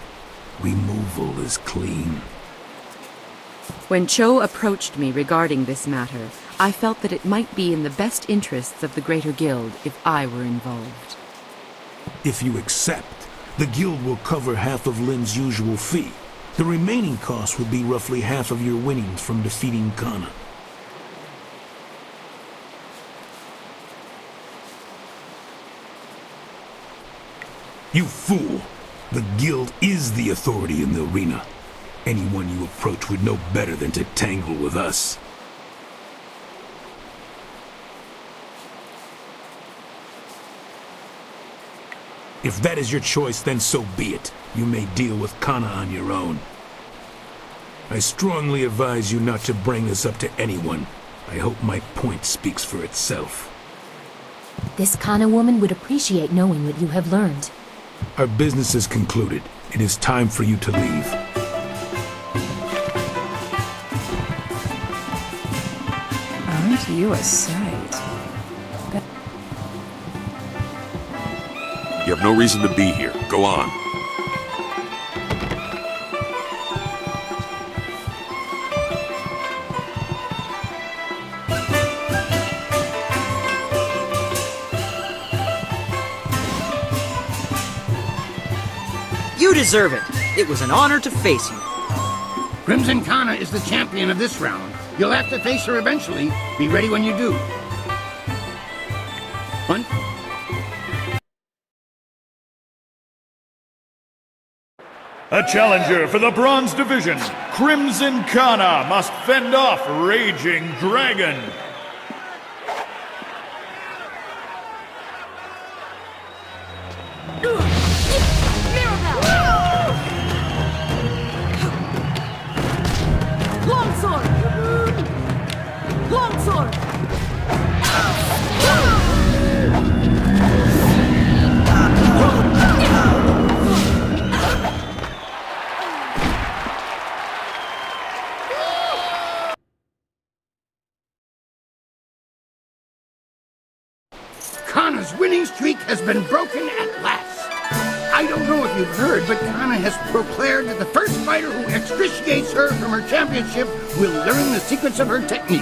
removal is clean? When Cho approached me regarding this matter, I felt that it might be in the best interests of the Greater Guild if I were involved. If you accept, the Guild will cover half of Lin's usual fee. The remaining cost would be roughly half of your winnings from defeating Kana. You fool! The Guild is the authority in the arena. Anyone you approach would know better than to tangle with us. If that is your choice, then so be it. You may deal with Kana on your own. I strongly advise you not to bring this up to anyone. I hope my point speaks for itself. This Kana woman would appreciate knowing what you have learned. Our business is concluded. It is time for you to leave. Aren't you a sight? You have no reason to be here. Go on. You deserve it. It was an honor to face you. Crimson Kana is the champion of this round. You'll have to face her eventually. Be ready when you do. A challenger for the Bronze Division, Crimson Kana must fend off Raging Dragon. Longsword! Longsword! Kana's winning streak has been broken at last. I don't know if you've heard, but Kana has proclaimed that the first fighter who extriciates her from her championship will learn the secrets of her technique.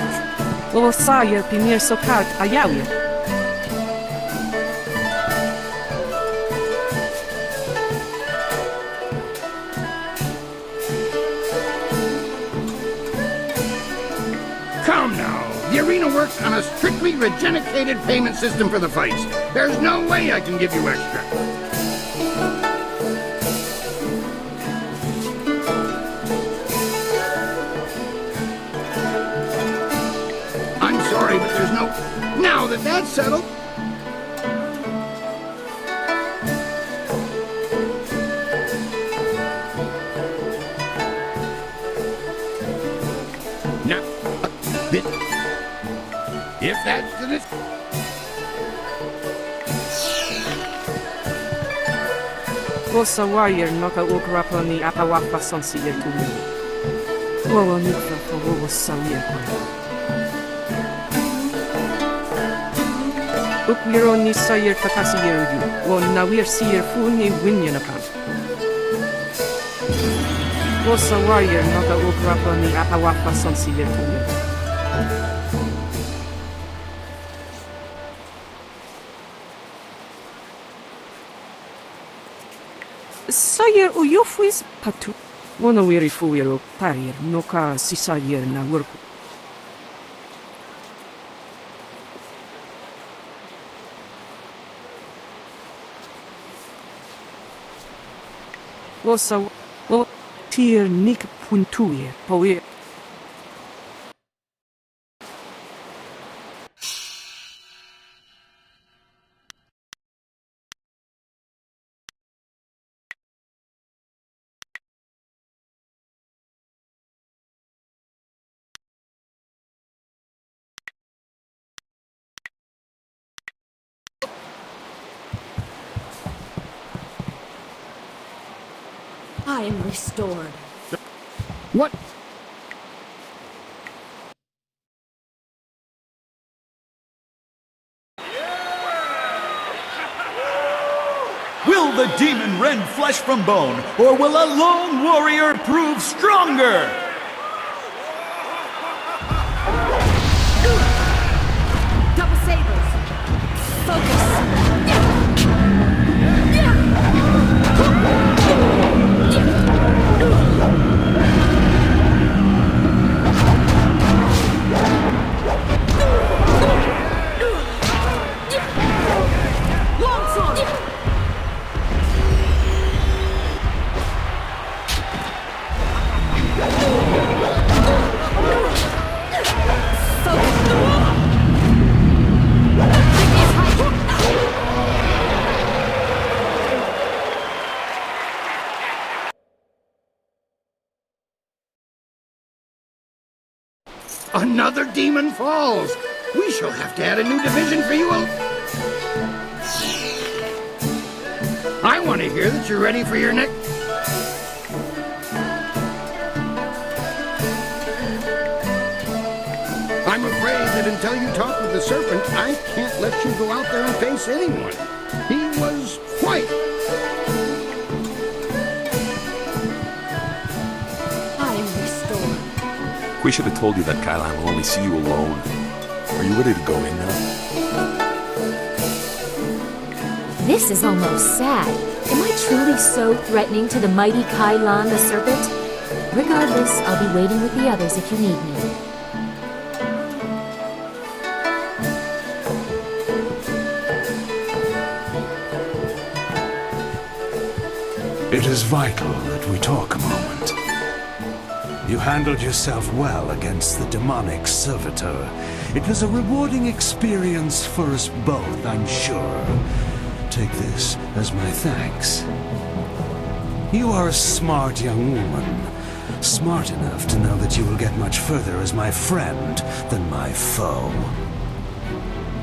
O saje primeiro socat a jawie. Come now. The arena works on a strictly regenicated payment system for the fights. There's no way I can give you extra. I'm sorry, but there's no... Now that that's settled... Now, if that's the... Vossa warrior nota okrapani apawafa sonsi yertumi. Wowo nikra for wowo sawir. Ukwiro ni sayer takasi yeruju. Wo nawir siyer funi winyanakan. Vossa warrior nota okrapani apawafa sonsi yertumi. Sayer uyufwis patu. Wono wiri fuiro parir noka si sayer na worku. Vossa wo tier nik puntuie poe. I am restored. What? Will the demon rend flesh from bone, or will a lone warrior prove stronger? Double sabers. Focus. Another demon falls. We shall have to add a new division for you. I want to hear that you're ready for your next... I'm afraid that until you talk with the serpent, I can't let you go out there and face anyone. He was quite... I am restored. We should have told you that Kailan will only see you alone. Are you ready to go in now? This is almost sad. Am I truly so threatening to the mighty Kailan the Serpent? Regardless, I'll be waiting with the others if you need me. It is vital that we talk a moment. You handled yourself well against the demonic servitor. It was a rewarding experience for us both, I'm sure. Take this as my thanks. You are a smart young woman. Smart enough to know that you will get much further as my friend than my foe.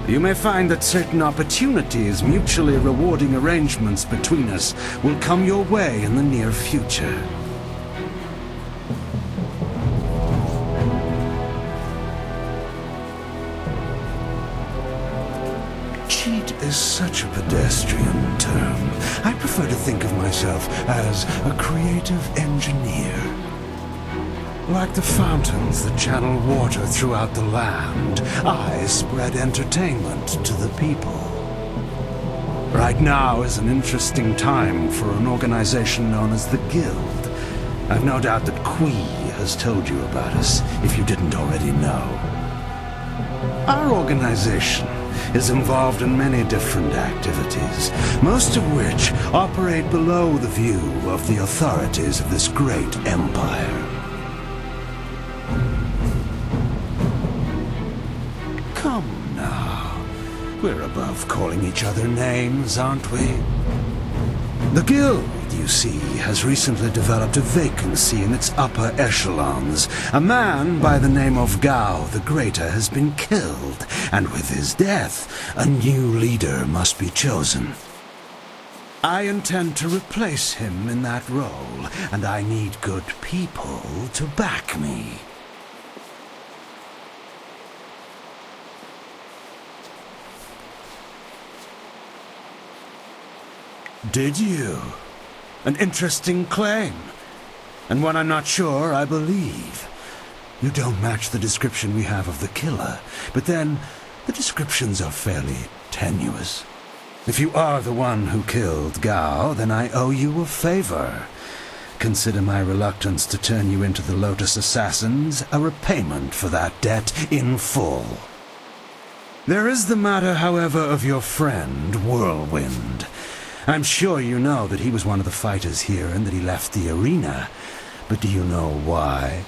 You may find that certain opportunities, mutually rewarding arrangements between us, will come your way in the near future. Cheat is such a pedestrian term. I prefer to think of myself as a creative engineer. Like the fountains that channel water throughout the land, I spread entertainment to the people. Right now is an interesting time for an organization known as the Guild. I've no doubt that Kui has told you about us, if you didn't already know. Our organization is involved in many different activities, most of which operate below the view of the authorities of this great empire. Come now, we're above calling each other names, aren't we? The Guild, you see, has recently developed a vacancy in its upper echelons. A man by the name of Gao the Greater has been killed, and with his death, a new leader must be chosen. I intend to replace him in that role, and I need good people to back me. Did you? An interesting claim, and one I'm not sure I believe. You don't match the description we have of the killer, but then the descriptions are fairly tenuous. If you are the one who killed Gao, then I owe you a favor. Consider my reluctance to turn you into the Lotus Assassins a repayment for that debt in full. There is the matter, however, of your friend, Whirlwind. I'm sure you know that he was one of the fighters here and that he left the arena. But do you know why?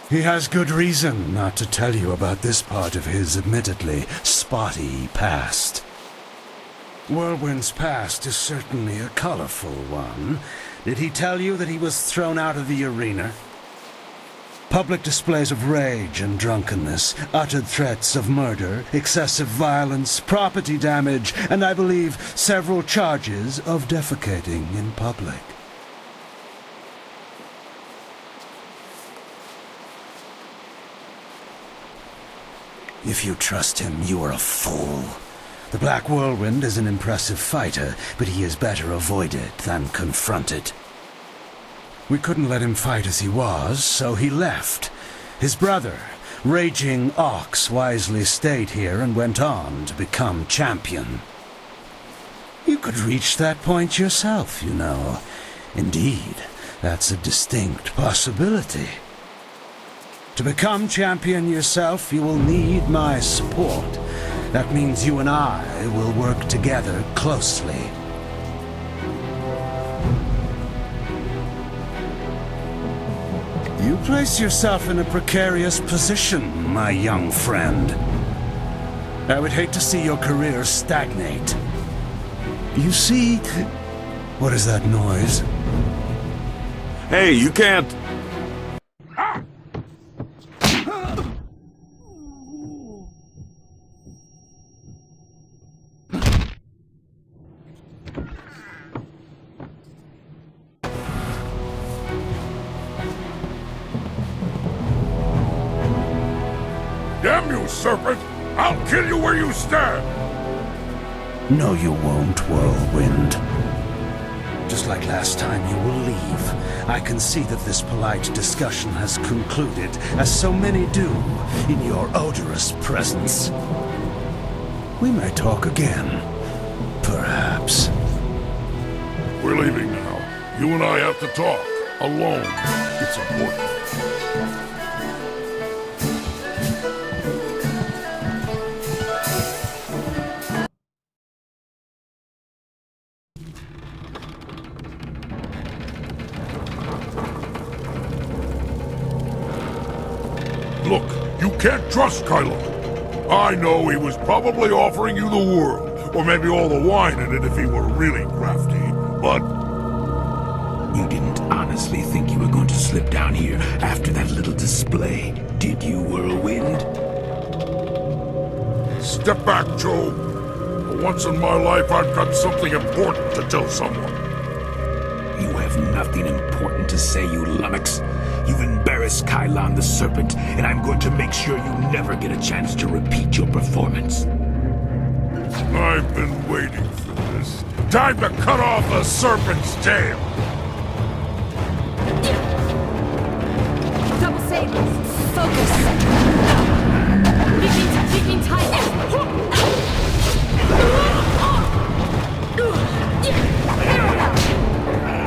He has good reason not to tell you about this part of his admittedly spotty past. Whirlwind's past is certainly a colorful one. Did he tell you that he was thrown out of the arena? Public displays of rage and drunkenness, uttered threats of murder, excessive violence, property damage, and I believe several charges of defecating in public. If you trust him, you are a fool. The Black Whirlwind is an impressive fighter, but he is better avoided than confronted. We couldn't let him fight as he was, so he left. His brother, Raging Ox, wisely stayed here and went on to become champion. You could reach that point yourself, you know. Indeed, that's a distinct possibility. To become champion yourself, you will need my support. That means you and I will work together closely. You place yourself in a precarious position, my young friend. I would hate to see your career stagnate. You see... What is that noise? Hey, you can't... Damn you, serpent! I'll kill you where you stand! No, you won't, Whirlwind. Just like last time, you will leave. I can see that this polite discussion has concluded, as so many do, in your odorous presence. We may talk again. Perhaps. We're leaving now. You and I have to talk. Alone. It's important. Look, you can't trust Kylo. I know he was probably offering you the world, or maybe all the wine in it if he were really crafty, but... You didn't honestly think you were going to slip down here after that little display, did you, Whirlwind? Step back, Joe. For once in my life, I've got something important to tell someone. You have nothing important to say, you lummox. You've embarrassed Kylon the Serpent, and I'm going to make sure you never get a chance to repeat your performance. I've been waiting for this. Time to cut off the serpent's tail! Double sabers. Focus. Keeping tight.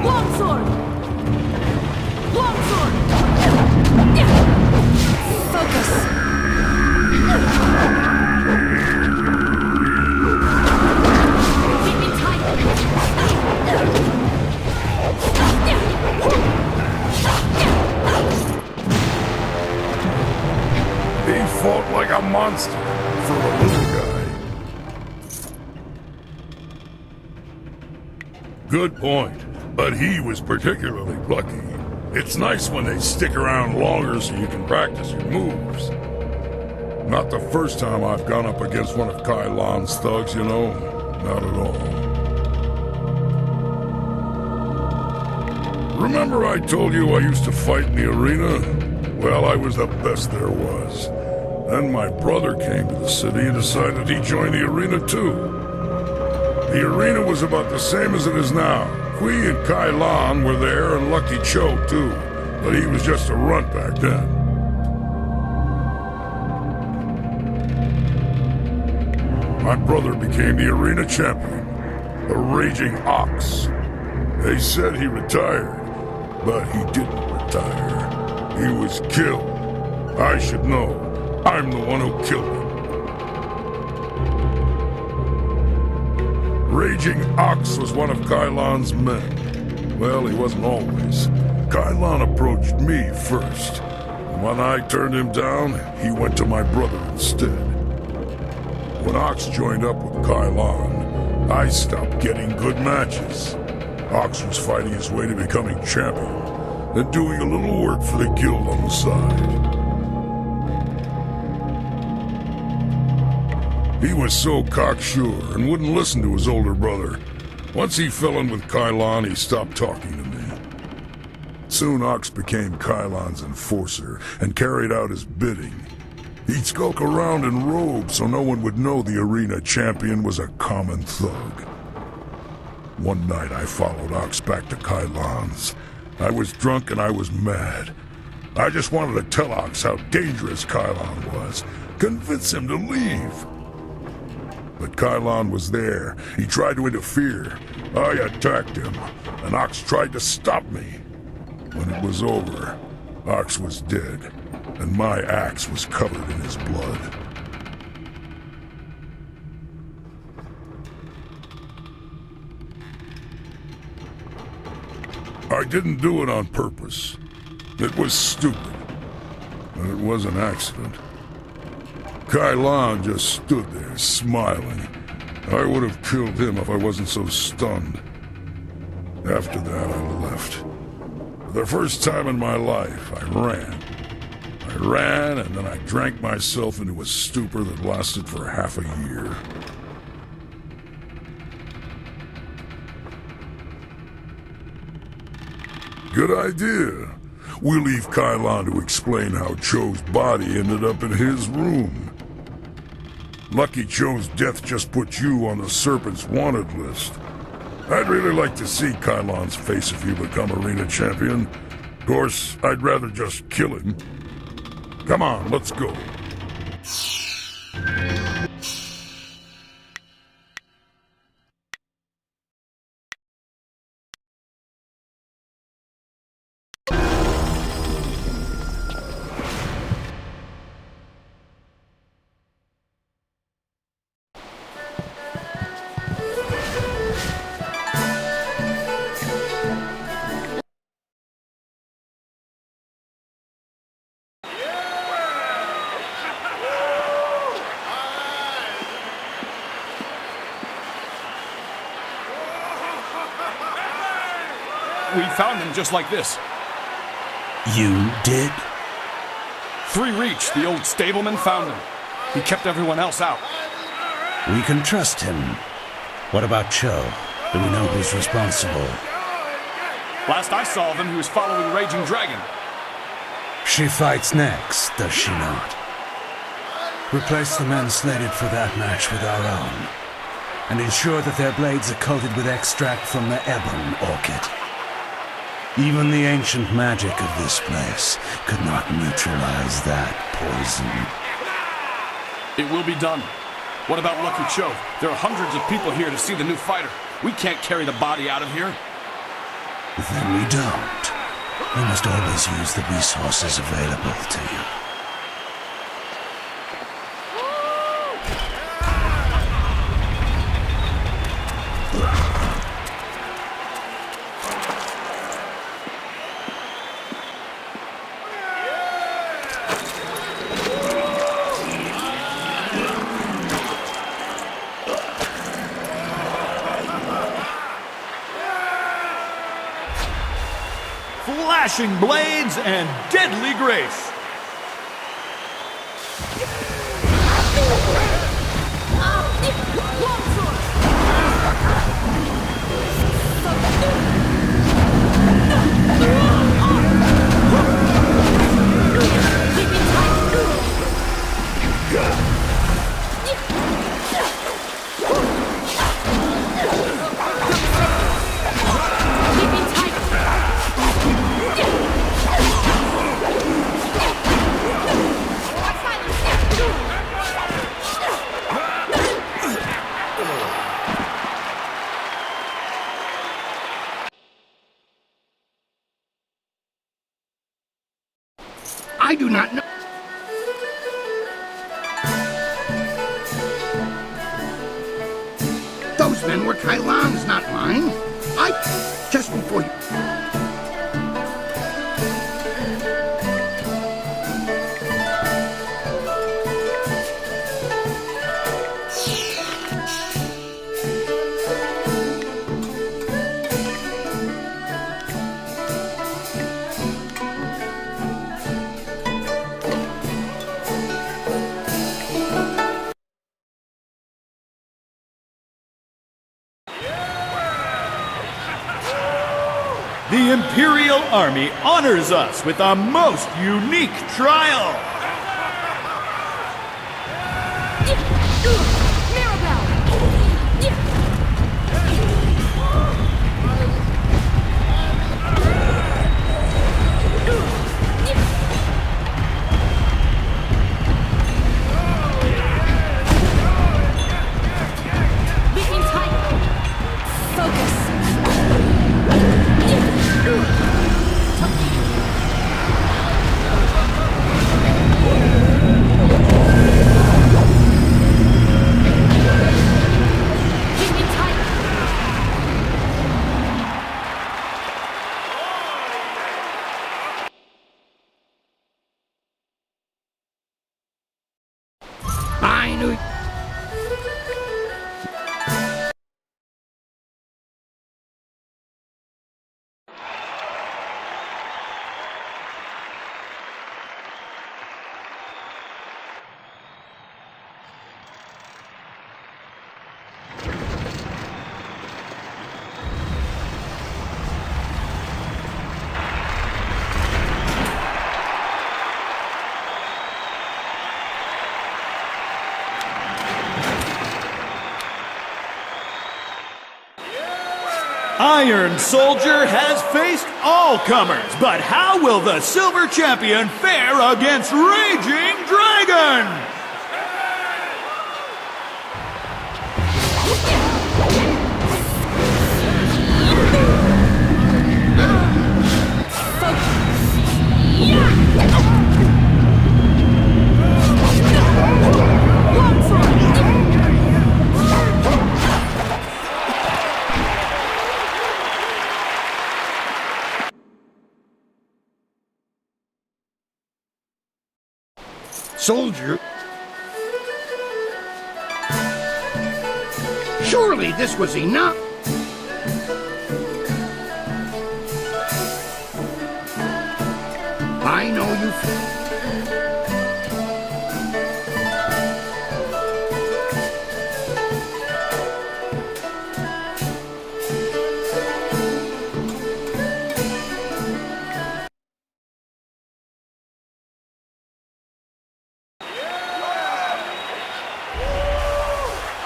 Longsword. Longsword. Focus. Keeping tight. He fought like a monster for a little guy. Good point, but he was particularly lucky. It's nice when they stick around longer so you can practice your moves. Not the first time I've gone up against one of Kylon's thugs, you know. Not at all. Remember I told you I used to fight in the arena? Well, I was the best there was. Then my brother came to the city and decided he'd join the arena too. The arena was about the same as it is now. Kui and Kylon were there, and Lucky Cho too, but he was just a runt back then. My brother became the arena champion, the Raging Ox. They said he retired, but he didn't retire. He was killed. I should know. I'm the one who killed him. Raging Ox was one of Kylon's men. Well, he wasn't always. Kylon approached me first. When I turned him down, he went to my brother instead. When Ox joined up with Kylon, I stopped getting good matches. Ox was fighting his way to becoming champion, and doing a little work for the guild on the side. He was so cocksure and wouldn't listen to his older brother. Once he fell in with Kylon, he stopped talking to me. Soon Ox became Kylon's enforcer and carried out his bidding. He'd skulk around in robes so no one would know the arena champion was a common thug. One night I followed Ox back to Kylon's. I was drunk and I was mad. I just wanted to tell Ox how dangerous Kylon was, convince him to leave. But Kylon was there. He tried to interfere. I attacked him, and Ox tried to stop me. When it was over, Ox was dead, and my axe was covered in his blood. I didn't do it on purpose. It was stupid. But it was an accident. Kylon just stood there, smiling. I would have killed him if I wasn't so stunned. After that, I left. For the first time in my life, I ran. I ran, and then I drank myself into a stupor that lasted for half a year. Good idea. We'll leave Kylon to explain how Cho's body ended up in his room. Lucky Cho's death just put you on the Serpent's wanted list. I'd really like to see Kylon's face if you become arena champion. Of course, I'd rather just kill him. Come on, let's go. We found them just like this. You did? 3 Reach, the old stableman, found them. He kept everyone else out. We can trust him. What about Cho? Do we know who's responsible? Last I saw of him, he was following Raging Dragon. She fights next, does she not? Replace the men slated for that match with our own, and ensure that their blades are coated with extract from the ebon orchid. Even the ancient magic of this place could not neutralize that poison. It will be done. What about Lucky Cho? There are hundreds of people here to see the new fighter. We can't carry the body out of here. Then we don't. You must always use the resources available to you. Flashing blades and deadly grace. I do not know. Those men were Kailan's, not mine. Just before you... The Imperial Army honors us with a most unique trial. I knew... Iron Soldier has faced all comers, but how will the Silver Champion fare against Raging Dragon? Soldier? Surely this was enough. I know you...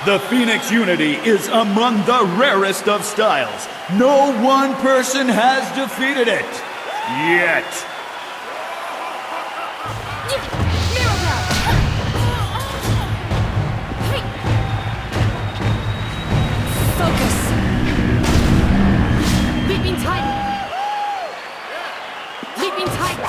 The Phoenix Unity is among the rarest of styles. No one person has defeated it. Yet. Focus. Leaping Titan. Leaping Titan.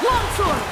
Longsword.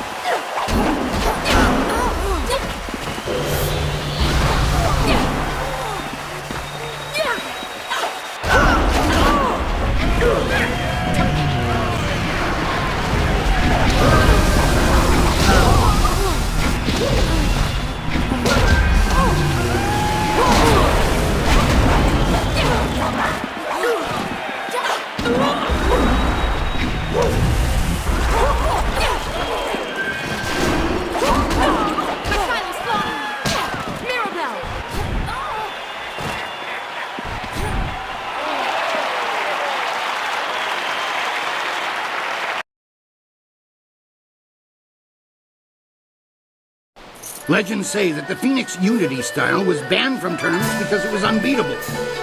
Legends say that the Phoenix Unity style was banned from tournaments because it was unbeatable.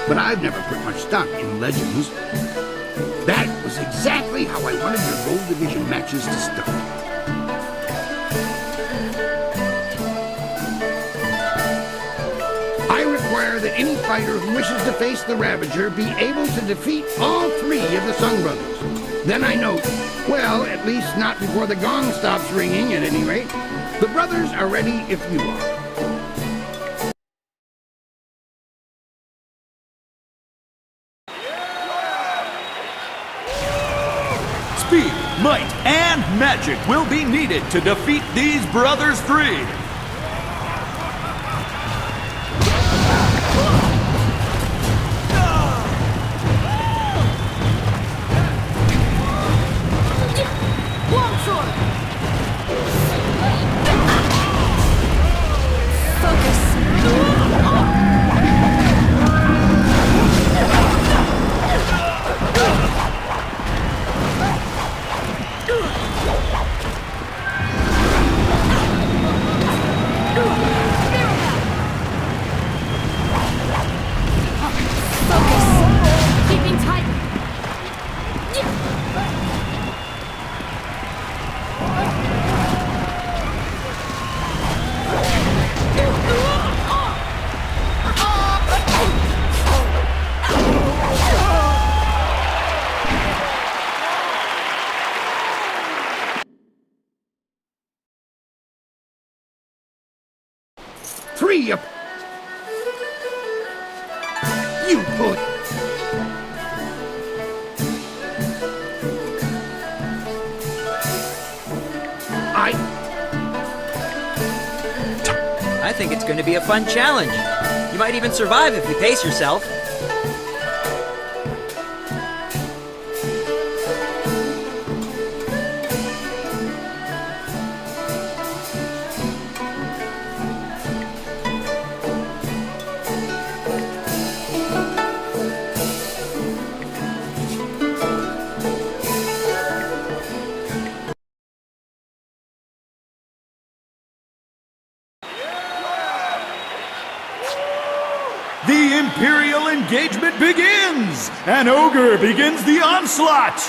But I've never put much stock in legends. That was exactly how I wanted your Gold Division matches to start. I require that any fighter who wishes to face the Ravager be able to defeat all three of the Sung Brothers. Then I note, well, at least not before the gong stops ringing at any rate. The brothers are ready if you are. Speed, might, and magic will be needed to defeat these brothers three. Three up. You put. I think it's going to be a fun challenge. You might even survive if you pace yourself. The Imperial engagement begins! An ogre begins the onslaught!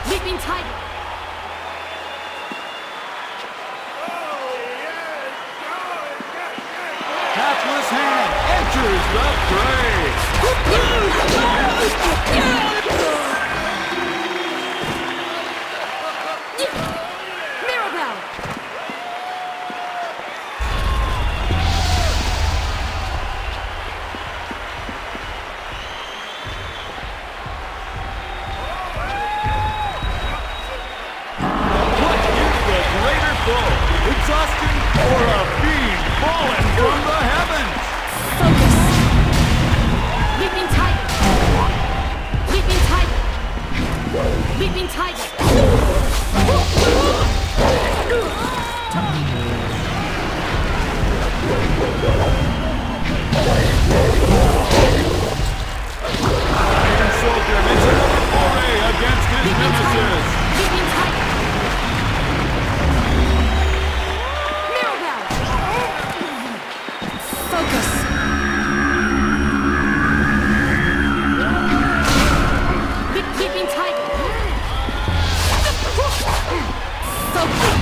Leaping Titan. Hapless Hand enters the fray! Mirabelle. What is the greater foe? Exhaustion or a fiend fallen Leaping tiger. Mirabelle. Focus. Leaping tiger. Focus.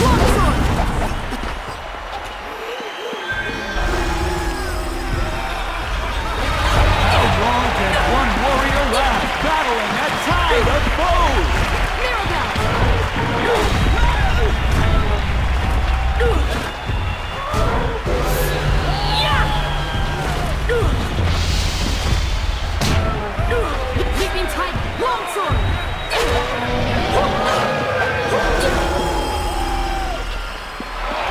Long sword. How long can one warrior last, battling a tide of foes? Leaping tiger. Long sword.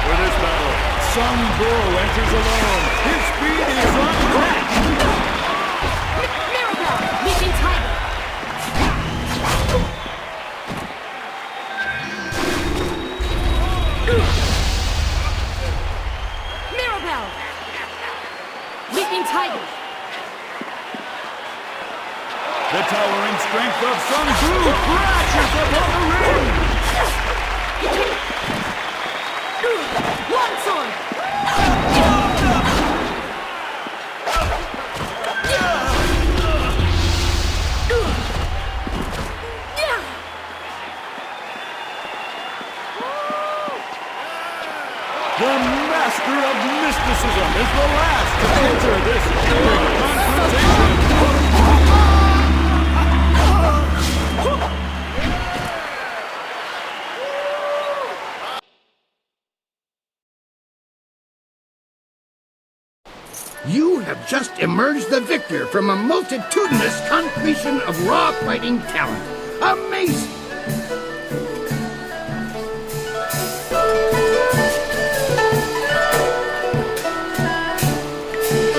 For this battle, Sun Bu enters alone. His speed is unmatched. Mirabelle. Leaping tiger. Mirabelle. Leaping tiger. The towering strength of Sun Bu crashes upon the ring. Long sword. The master of mysticism is the last to enter this epic confrontation. You have just emerged the victor from a multitudinous concretion of raw fighting talent. Amazing!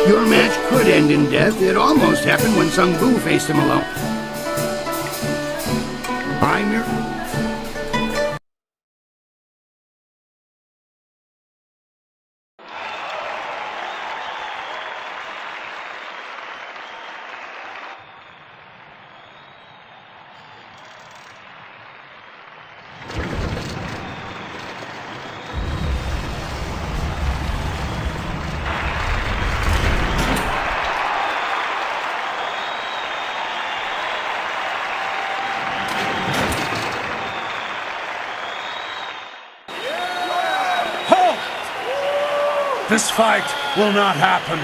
Your match could end in death. It almost happened when Sung Bu faced him alone. I'm your... This fight will not happen.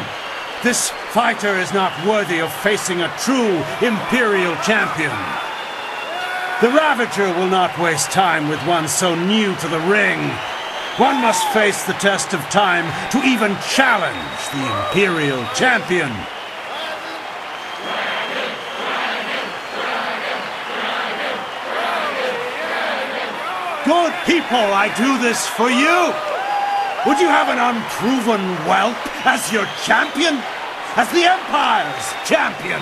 This fighter is not worthy of facing a true Imperial champion. The Ravager will not waste time with one so new to the ring. One must face the test of time to even challenge the Imperial champion. Good people, I do this for you. Would you have an unproven whelp as your champion? As the Empire's champion?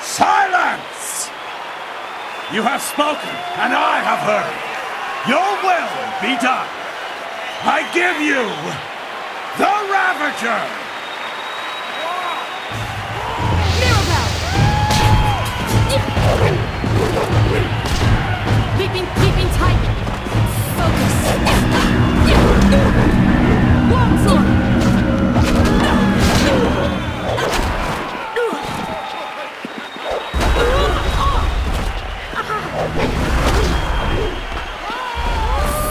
Silence! You have spoken, and I have heard. Your will be done. I give you the Ravager! Leaping tiger. Focus. Long sword.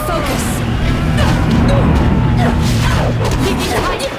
Focus. Leaping tiger.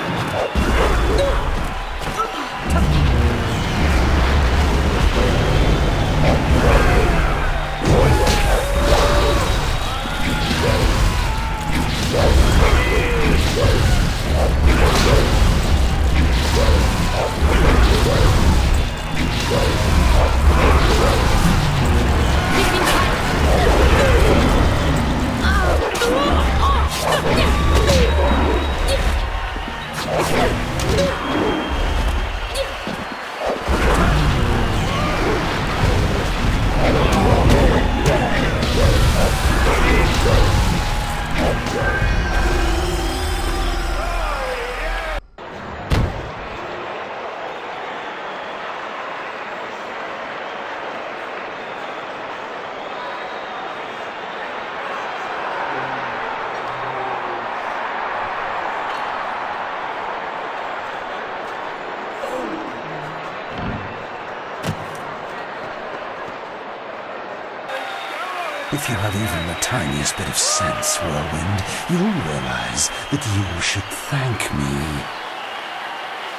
If you have even the tiniest bit of sense, Whirlwind, you'll realize that you should thank me.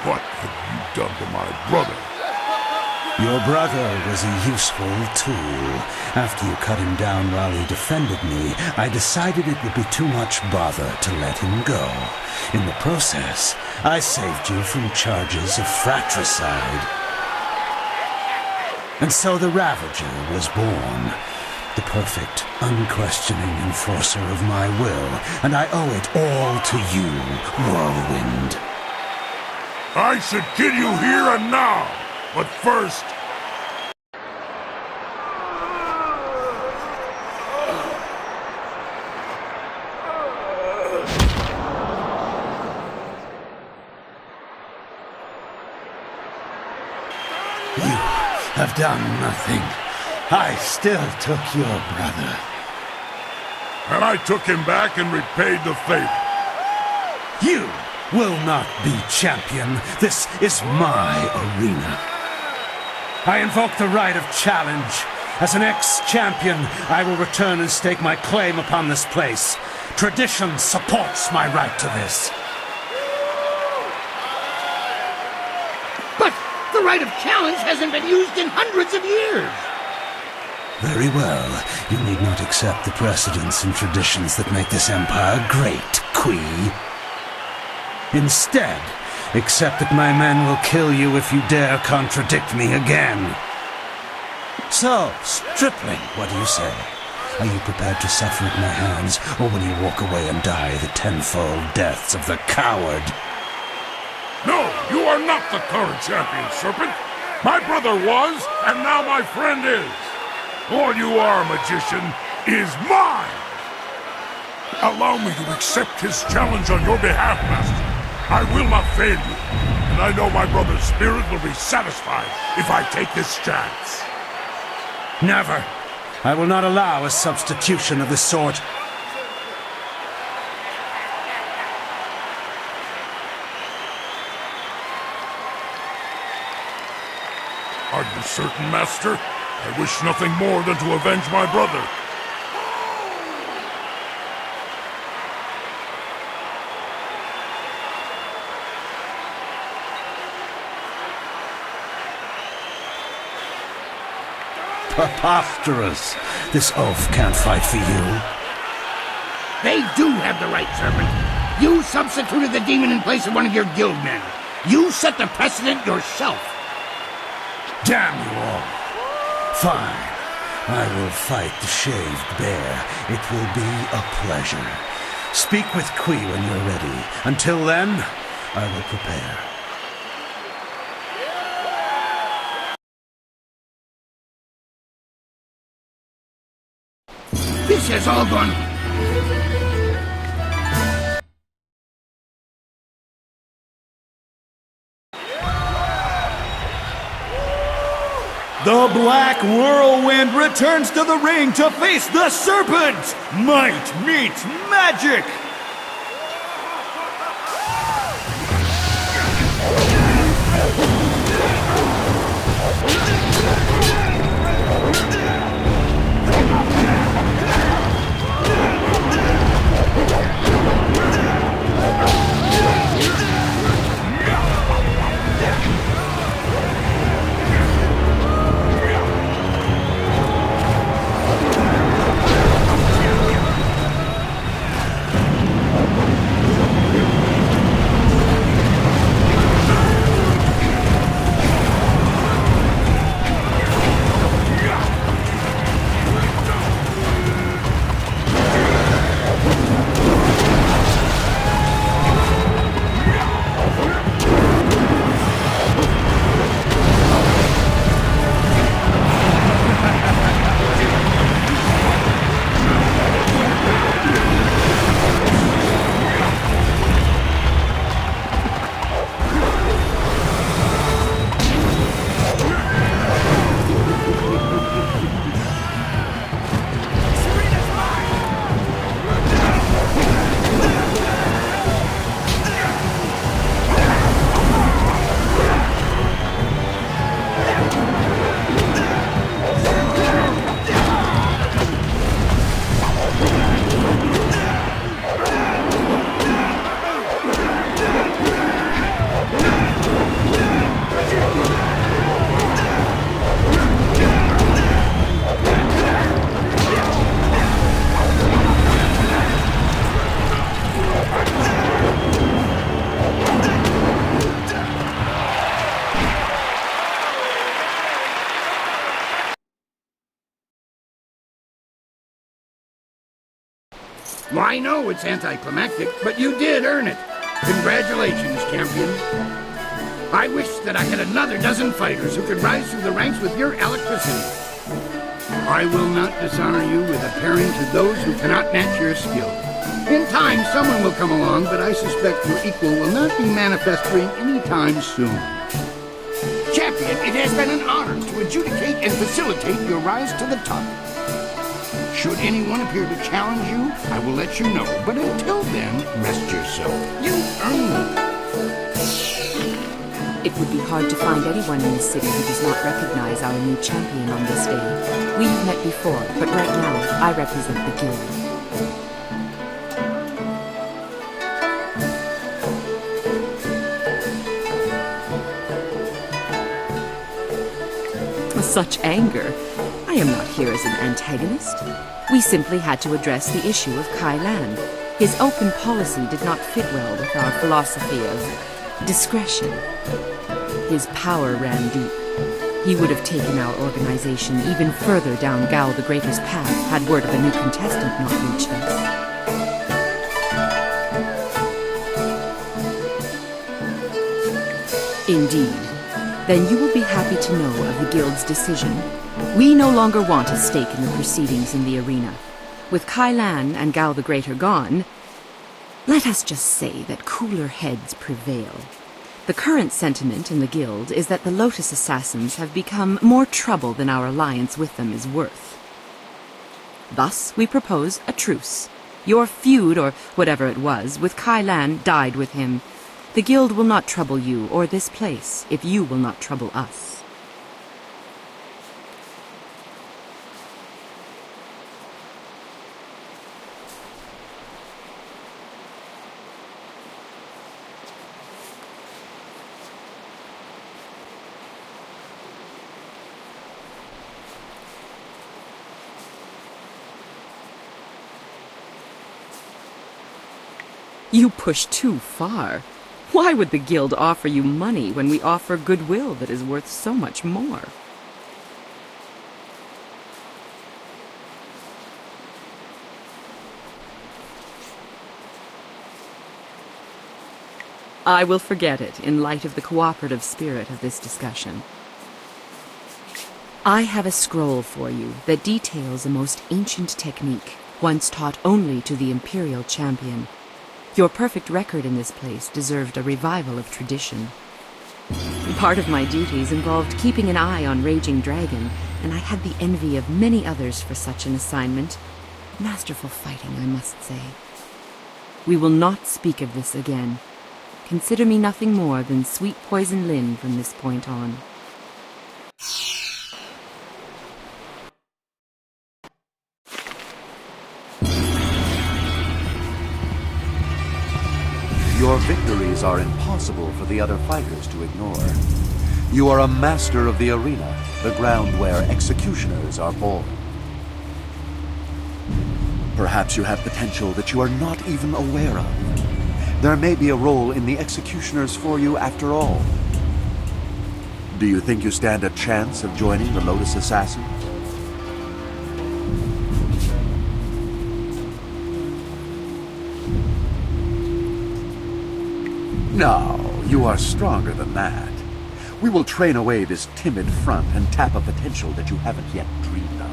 What have you done to my brother? Your brother was a useful tool. After you cut him down while he defended me, I decided it would be too much bother to let him go. In the process, I saved you from charges of fratricide. And so the Ravager was born. The perfect, unquestioning enforcer of my will, and I owe it all to you, Whirlwind. I should kill you here and now, but first... You have done nothing. I still took your brother. And I took him back and repaid the favor. You will not be champion. This is my arena. I invoke the right of challenge. As an ex-champion, I will return and stake my claim upon this place. Tradition supports my right to this. But the right of challenge hasn't been used in hundreds of years. Very well. You need not accept the precedents and traditions that make this empire great, Kui. Instead, accept that my men will kill you if you dare contradict me again. So, stripling, what do you say? Are you prepared to suffer at my hands, or will you walk away and die the tenfold deaths of the coward? No, you are not the current champion, Serpent. My brother was, and now my friend is. All you are, magician, is mine! Allow me to accept his challenge on your behalf, Master. I will not fail you, and I know my brother's spirit will be satisfied if I take this chance. Never. I will not allow a substitution of this sort. Are you certain, Master? I wish nothing more than to avenge my brother. Preposterous! This oaf can't fight for you. They do have the right, Serpent. You substituted the demon in place of one of your guild men. You set the precedent yourself. Damn you all. Fine. I will fight the shaved bear. It will be a pleasure. Speak with Kui when you're ready. Until then, I will prepare. This has all gone... The Black Whirlwind returns to the ring to face the Serpent! Might meets magic! Well, I know it's anticlimactic, but you did earn it. Congratulations, champion. I wish that I had another dozen fighters who could rise through the ranks with your electricity. I will not dishonor you with appearing to those who cannot match your skill. In time, someone will come along, but I suspect your equal will not be manifesting any time soon. Champion, it has been an honor to adjudicate and facilitate your rise to the top. Should anyone appear to challenge you, I will let you know. But until then, rest yourself. You earned it. It would be hard to find anyone in this city who does not recognize our new champion on this day. We've met before, but right now, I represent the guild. Such anger. I am not here as an antagonist. We simply had to address the issue of Kai Lan. His open policy did not fit well with our philosophy of discretion. His power ran deep. He would have taken our organization even further down Gao the Greater's path had word of a new contestant not reached us. Indeed. Then you will be happy to know of the Guild's decision. We no longer want a stake in the proceedings in the arena. With Kai Lan and Gao the Greater gone, let us just say that cooler heads prevail. The current sentiment in the Guild is that the Lotus Assassins have become more trouble than our alliance with them is worth. Thus, we propose a truce. Your feud, or whatever it was, with Kai Lan died with him. The Guild will not trouble you or this place if you will not trouble us. You push too far. Why would the Guild offer you money when we offer goodwill that is worth so much more? I will forget it in light of the cooperative spirit of this discussion. I have a scroll for you that details a most ancient technique, once taught only to the Imperial Champion. Your perfect record in this place deserved a revival of tradition. Part of my duties involved keeping an eye on Raging Dragon, and I had the envy of many others for such an assignment. Masterful fighting, I must say. We will not speak of this again. Consider me nothing more than Sweet Poison Lin from this point on. Your victories are impossible for the other fighters to ignore. You are a master of the arena, the ground where executioners are born. Perhaps you have potential that you are not even aware of. There may be a role in the executioners for you after all. Do you think you stand a chance of joining the Lotus Assassins? No, you are stronger than that. We will train away this timid front and tap a potential that you haven't yet dreamed of.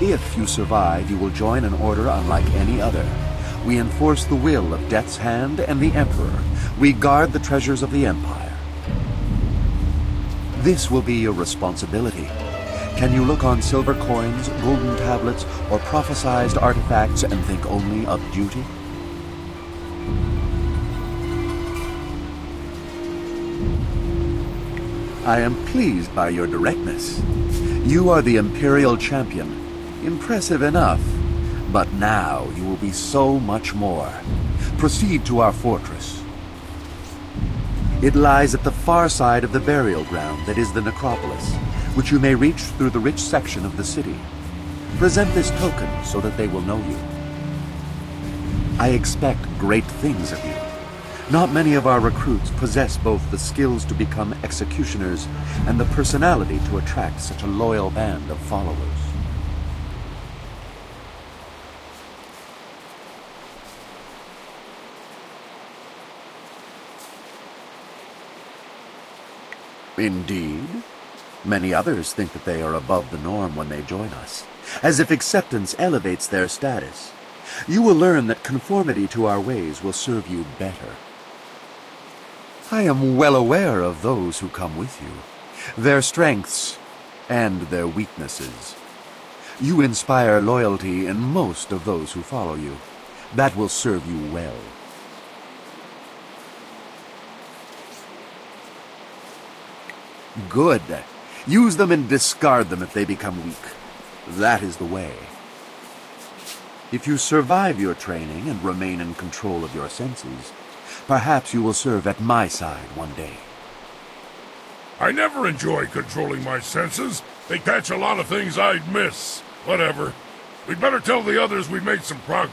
If you survive, you will join an order unlike any other. We enforce the will of Death's Hand and the Emperor. We guard the treasures of the Empire. This will be your responsibility. Can you look on silver coins, golden tablets, or prophesized artifacts and think only of duty? I am pleased by your directness. You are the Imperial Champion. Impressive enough. But now you will be so much more. Proceed to our fortress. It lies at the far side of the burial ground that is the necropolis, which you may reach through the rich section of the city. Present this token so that they will know you. I expect great things of you. Not many of our recruits possess both the skills to become executioners and the personality to attract such a loyal band of followers. Indeed. Many others think that they are above the norm when they join us, as if acceptance elevates their status. You will learn that conformity to our ways will serve you better. I am well aware of those who come with you, their strengths and their weaknesses. You inspire loyalty in most of those who follow you. That will serve you well. Good. Use them and discard them if they become weak. That is the way. If you survive your training and remain in control of your senses, perhaps you will serve at my side one day. I never enjoy controlling my senses. They catch a lot of things I'd miss. Whatever. We'd better tell the others we made some progress.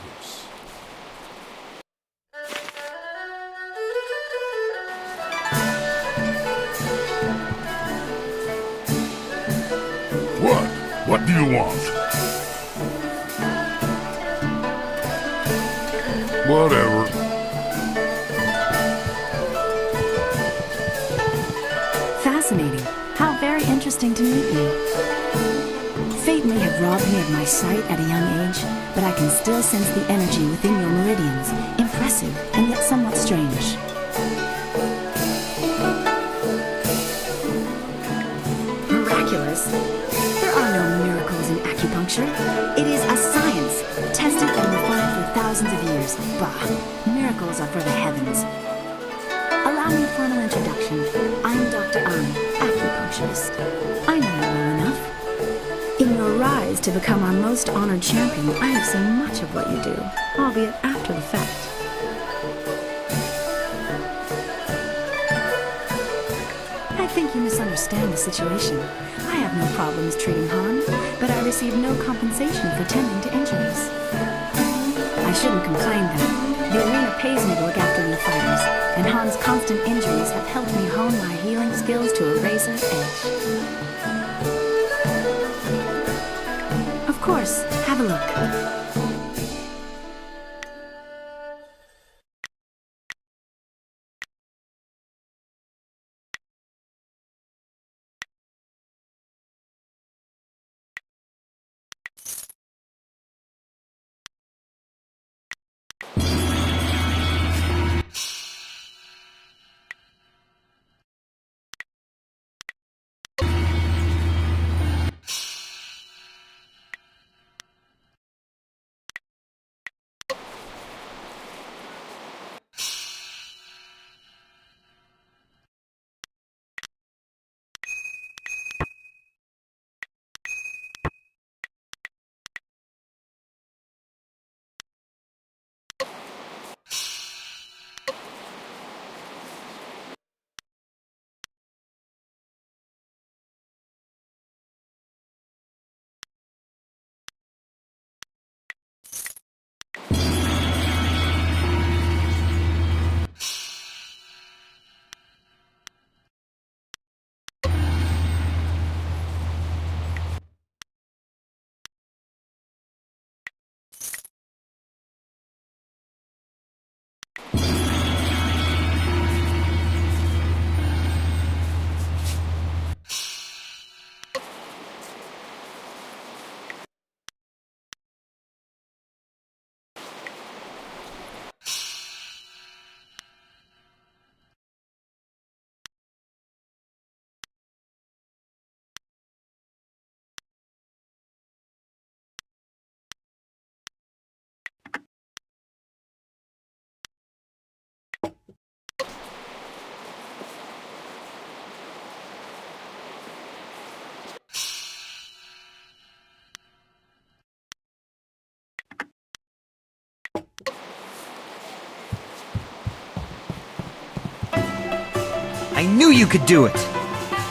What? What do you want? Whatever. Fascinating. How very interesting to meet you. Fate may have robbed me of my sight at a young age, but I can still sense the energy within your meridians. Impressive, and yet somewhat strange. Miraculous? There are no miracles in acupuncture. It is a science, tested and refined for thousands of years. Bah, miracles are for the heavens. Allow me a formal introduction. I'm Dr. An, acupuncturist. I know you well enough. In your rise to become our most honored champion, I have seen much of what you do, albeit after the fact. I think you misunderstand the situation. I have no problems treating Han, but I receive no compensation for tending to injuries. I shouldn't complain then. The arena pays me to look after new fighters, and Han's constant injuries have helped me hone my healing skills to a razor's edge. Of course, have a look. I knew you could do it!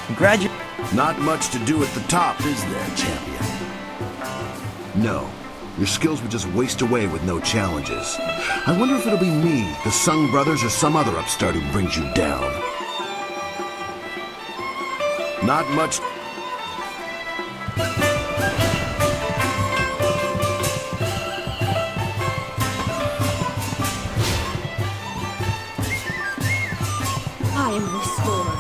Congratulations. Not much to do at the top, is there, champion? No. Your skills would just waste away with no challenges. I wonder if it'll be me, the Sung brothers, or some other upstart who brings you down. Not much... I am restored.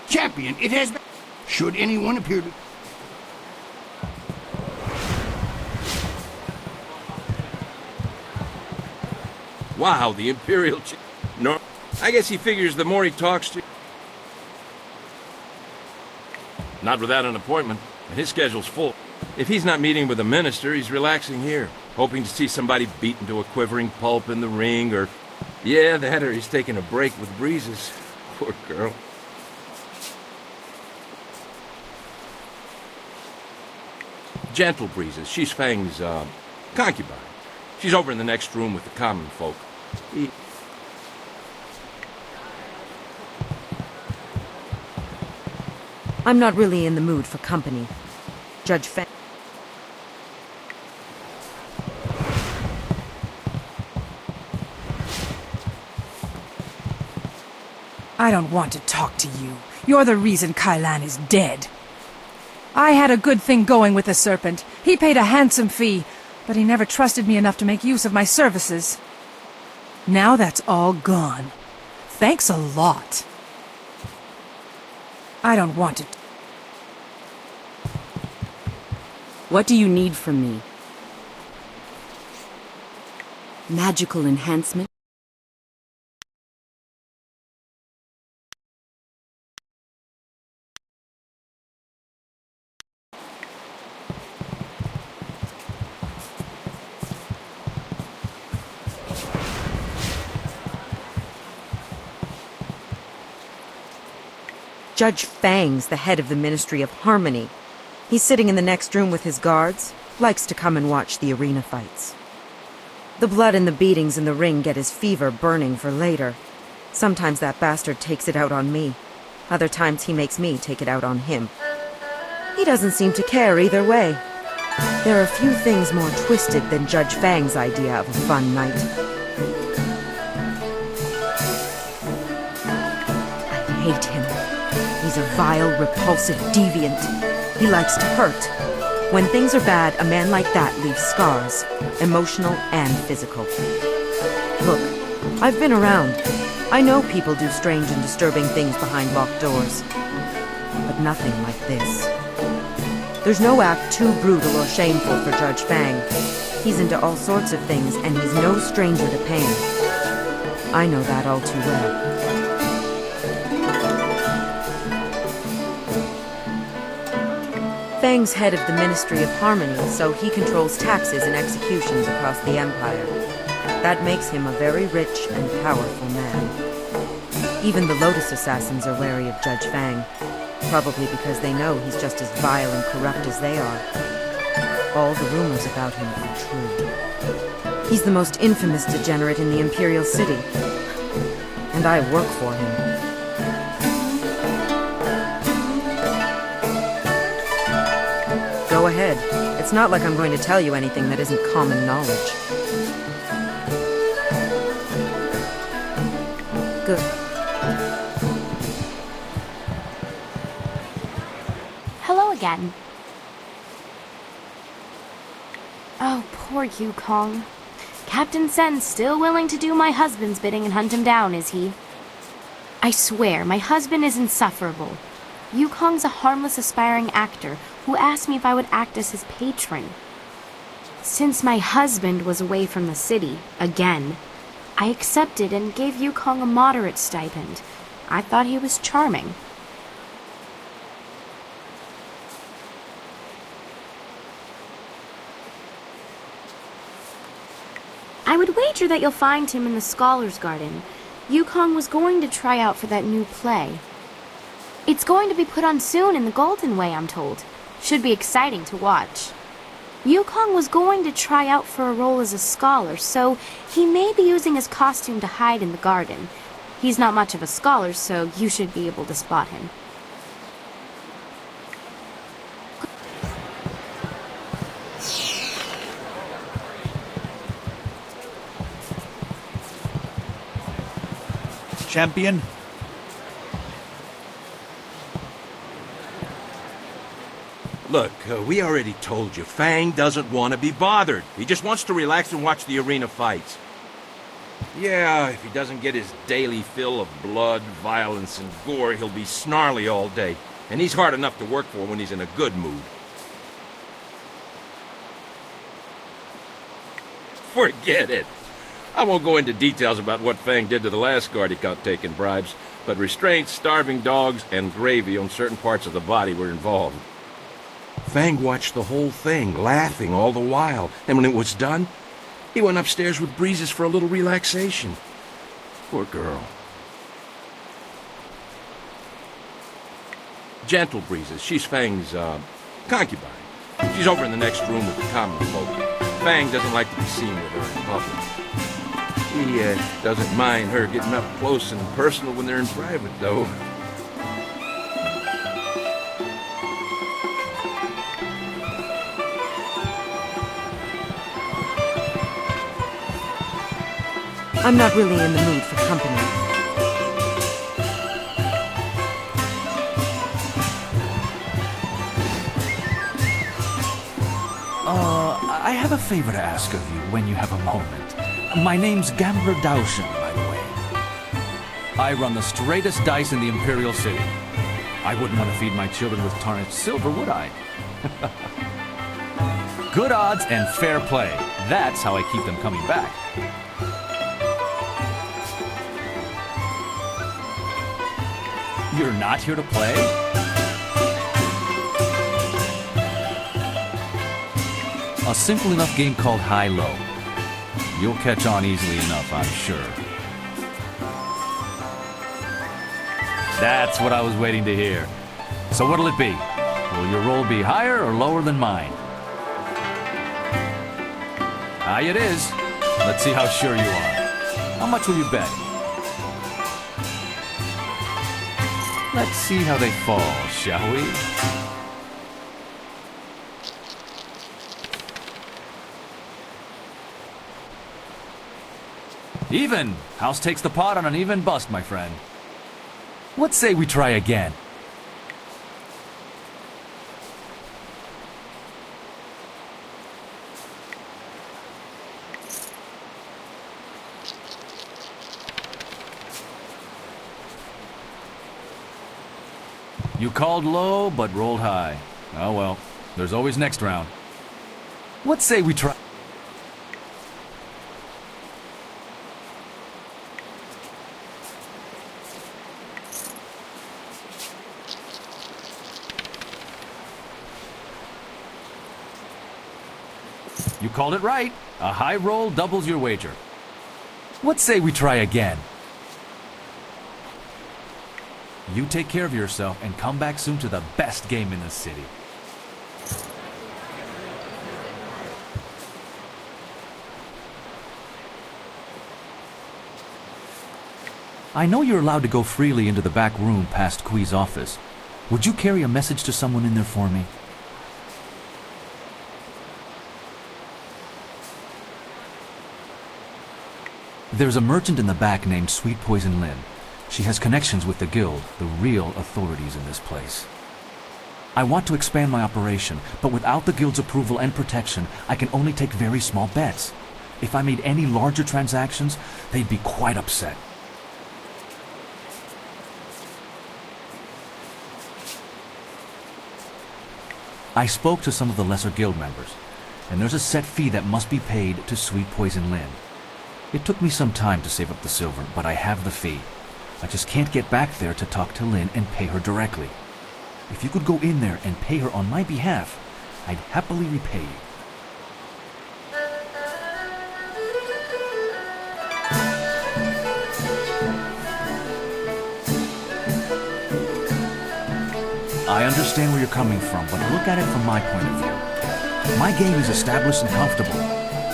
Champion, it has been... Should anyone appear to... Wow, the Imperial No, I guess he figures the more he talks to... Not without an appointment, and his schedule's full. If he's not meeting with the minister, he's relaxing here, hoping to see somebody beaten to a quivering pulp in the ring, or... Yeah, that or he's taking a break with Breezes. Poor girl. Gentle Breezes. She's Fang's, concubine. She's over in the next room with the common folk. I'm not really in the mood for company. Judge Fang... I don't want to talk to you. You're the reason Kailan is dead. I had a good thing going with the Serpent. He paid a handsome fee, but he never trusted me enough to make use of my services. Now that's all gone. Thanks a lot. I don't want to... What do you need from me? Magical enhancement? Judge Fang's the head of the Ministry of Harmony. He's sitting in the next room with his guards, likes to come and watch the arena fights. The blood and the beatings in the ring get his fever burning for later. Sometimes that bastard takes it out on me. Other times he makes me take it out on him. He doesn't seem to care either way. There are few things more twisted than Judge Fang's idea of a fun night. I hate him. He's a vile, repulsive deviant. He likes to hurt. When things are bad, a man like that leaves scars, emotional and physical. Look, I've been around. I know people do strange and disturbing things behind locked doors. But nothing like this. There's no act too brutal or shameful for Judge Fang. He's into all sorts of things, and he's no stranger to pain. I know that all too well. Fang's head of the Ministry of Harmony, so he controls taxes and executions across the Empire. That makes him a very rich and powerful man. Even the Lotus Assassins are wary of Judge Fang, probably because they know he's just as vile and corrupt as they are. All the rumors about him are true. He's the most infamous degenerate in the Imperial City, and I work for him. Go ahead. It's not like I'm going to tell you anything that isn't common knowledge. Good. Hello again. Oh, poor Yukong. Captain Sen's still willing to do my husband's bidding and hunt him down, is he? I swear, my husband is insufferable. Yukong's a harmless aspiring actor who asked me if I would act as his patron. Since my husband was away from the city, again, I accepted and gave Yukong a moderate stipend. I thought he was charming. I would wager that you'll find him in the Scholars' Garden. Yukong was going to try out for that new play. It's going to be put on soon in the Golden Way, I'm told. Should be exciting to watch. Yukong was going to try out for a role as a scholar, so he may be using his costume to hide in the garden. He's not much of a scholar, so you should be able to spot him. Champion? Look, we already told you, Fang doesn't want to be bothered. He just wants to relax and watch the arena fights. Yeah, if he doesn't get his daily fill of blood, violence, and gore, he'll be snarly all day. And he's hard enough to work for when he's in a good mood. Forget it. I won't go into details about what Fang did to the last guard he caught taking bribes, but restraints, starving dogs, and gravy on certain parts of the body were involved. Fang watched the whole thing, laughing all the while, and when it was done, he went upstairs with Breezes for a little relaxation. Poor girl. Gentle Breezes. She's Fang's, concubine. She's over in the next room with the common folk. Fang doesn't like to be seen with her in public. He, doesn't mind her getting up close and personal when they're in private, though. I'm not really in the mood for company. I have a favor to ask of you when you have a moment. My name's Gambler Daushin, by the way. I run the straightest dice in the Imperial City. I wouldn't want to feed my children with tarnished silver, would I? Good odds and fair play. That's how I keep them coming back. You're not here to play? A simple enough game called High-Low. You'll catch on easily enough, I'm sure. That's what I was waiting to hear. So what'll it be? Will your roll be higher or lower than mine? High it is. Let's see how sure you are. How much will you bet? Let's see how they fall, shall we? Even! House takes the pot on an even bust, my friend. What say we try again? You called low, but rolled high. Oh well, there's always next round. What say we try... You called it right. A high roll doubles your wager. What say we try again? You take care of yourself and come back soon to the best game in the city. I know you're allowed to go freely into the back room past Kui's office. Would you carry a message to someone in there for me? There's a merchant in the back named Sweet Poison Lynn. She has connections with the guild, the real authorities in this place. I want to expand my operation, but without the guild's approval and protection, I can only take very small bets. If I made any larger transactions, they'd be quite upset. I spoke to some of the lesser guild members, and there's a set fee that must be paid to Sweet Poison Lynn. It took me some time to save up the silver, but I have the fee. I just can't get back there to talk to Lynn and pay her directly. If you could go in there and pay her on my behalf, I'd happily repay you. I understand where you're coming from, but look at it from my point of view. My game is established and comfortable.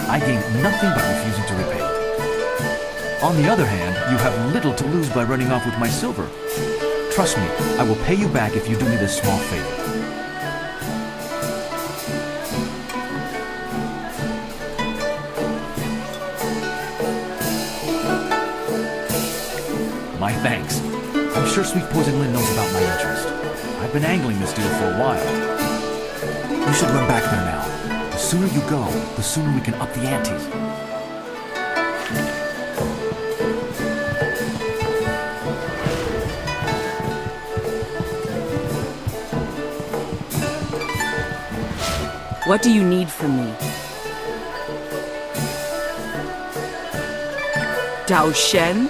I gain nothing by refusing to repay. On the other hand, you have little to lose by running off with my silver. Trust me, I will pay you back if you do me this small favor. My thanks. I'm sure Sweet Poison Lynn knows about my interest. I've been angling this deal for a while. You should run back there now. The sooner you go, the sooner we can up the ante. What do you need from me? Dao Shen?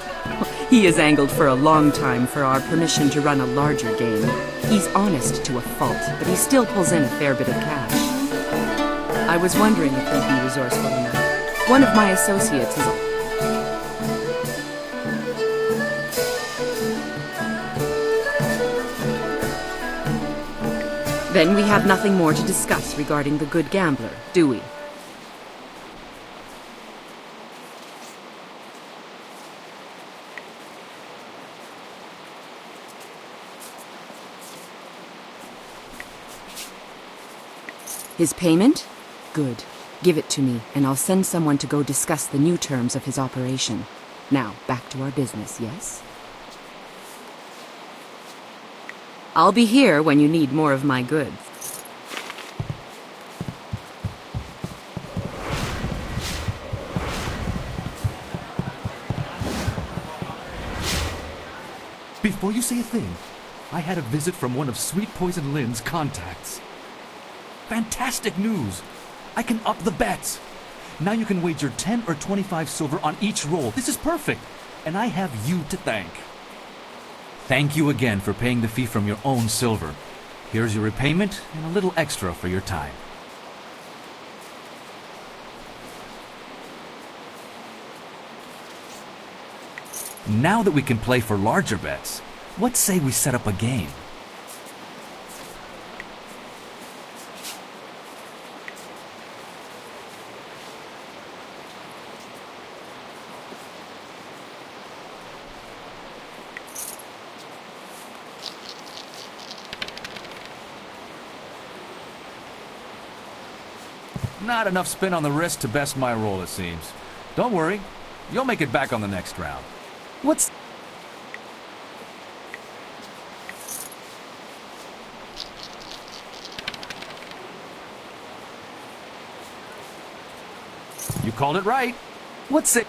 He has angled for a long time for our permission to run a larger game. He's honest to a fault, but he still pulls in a fair bit of cash. I was wondering if he'd be resourceful enough. One of my associates is... Then we have nothing more to discuss regarding the good gambler, do we? His payment? Good. Give it to me, and I'll send someone to go discuss the new terms of his operation. Now, back to our business, yes? I'll be here when you need more of my goods. Before you say a thing, I had a visit from one of Sweet Poison Lynn's contacts. Fantastic news! I can up the bets! Now you can wager 10 or 25 silver on each roll. This is perfect! And I have you to thank. Thank you again for paying the fee from your own silver. Here's your repayment and a little extra for your time. Now that we can play for larger bets, what say we set up a game? Not enough spin on the wrist to best my roll, it seems. Don't worry, you'll make it back on the next round. What's... You called it right. What's it?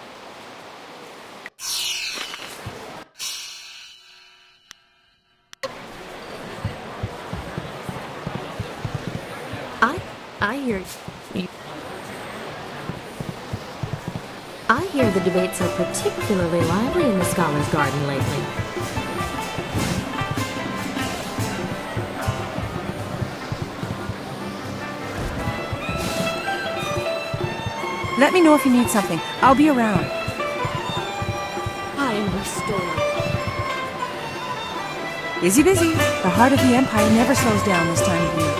I hear the debates are particularly lively in the Scholars' Garden lately. Let me know if you need something. I'll be around. I am restored. Busy. The heart of the Empire never slows down this time of year.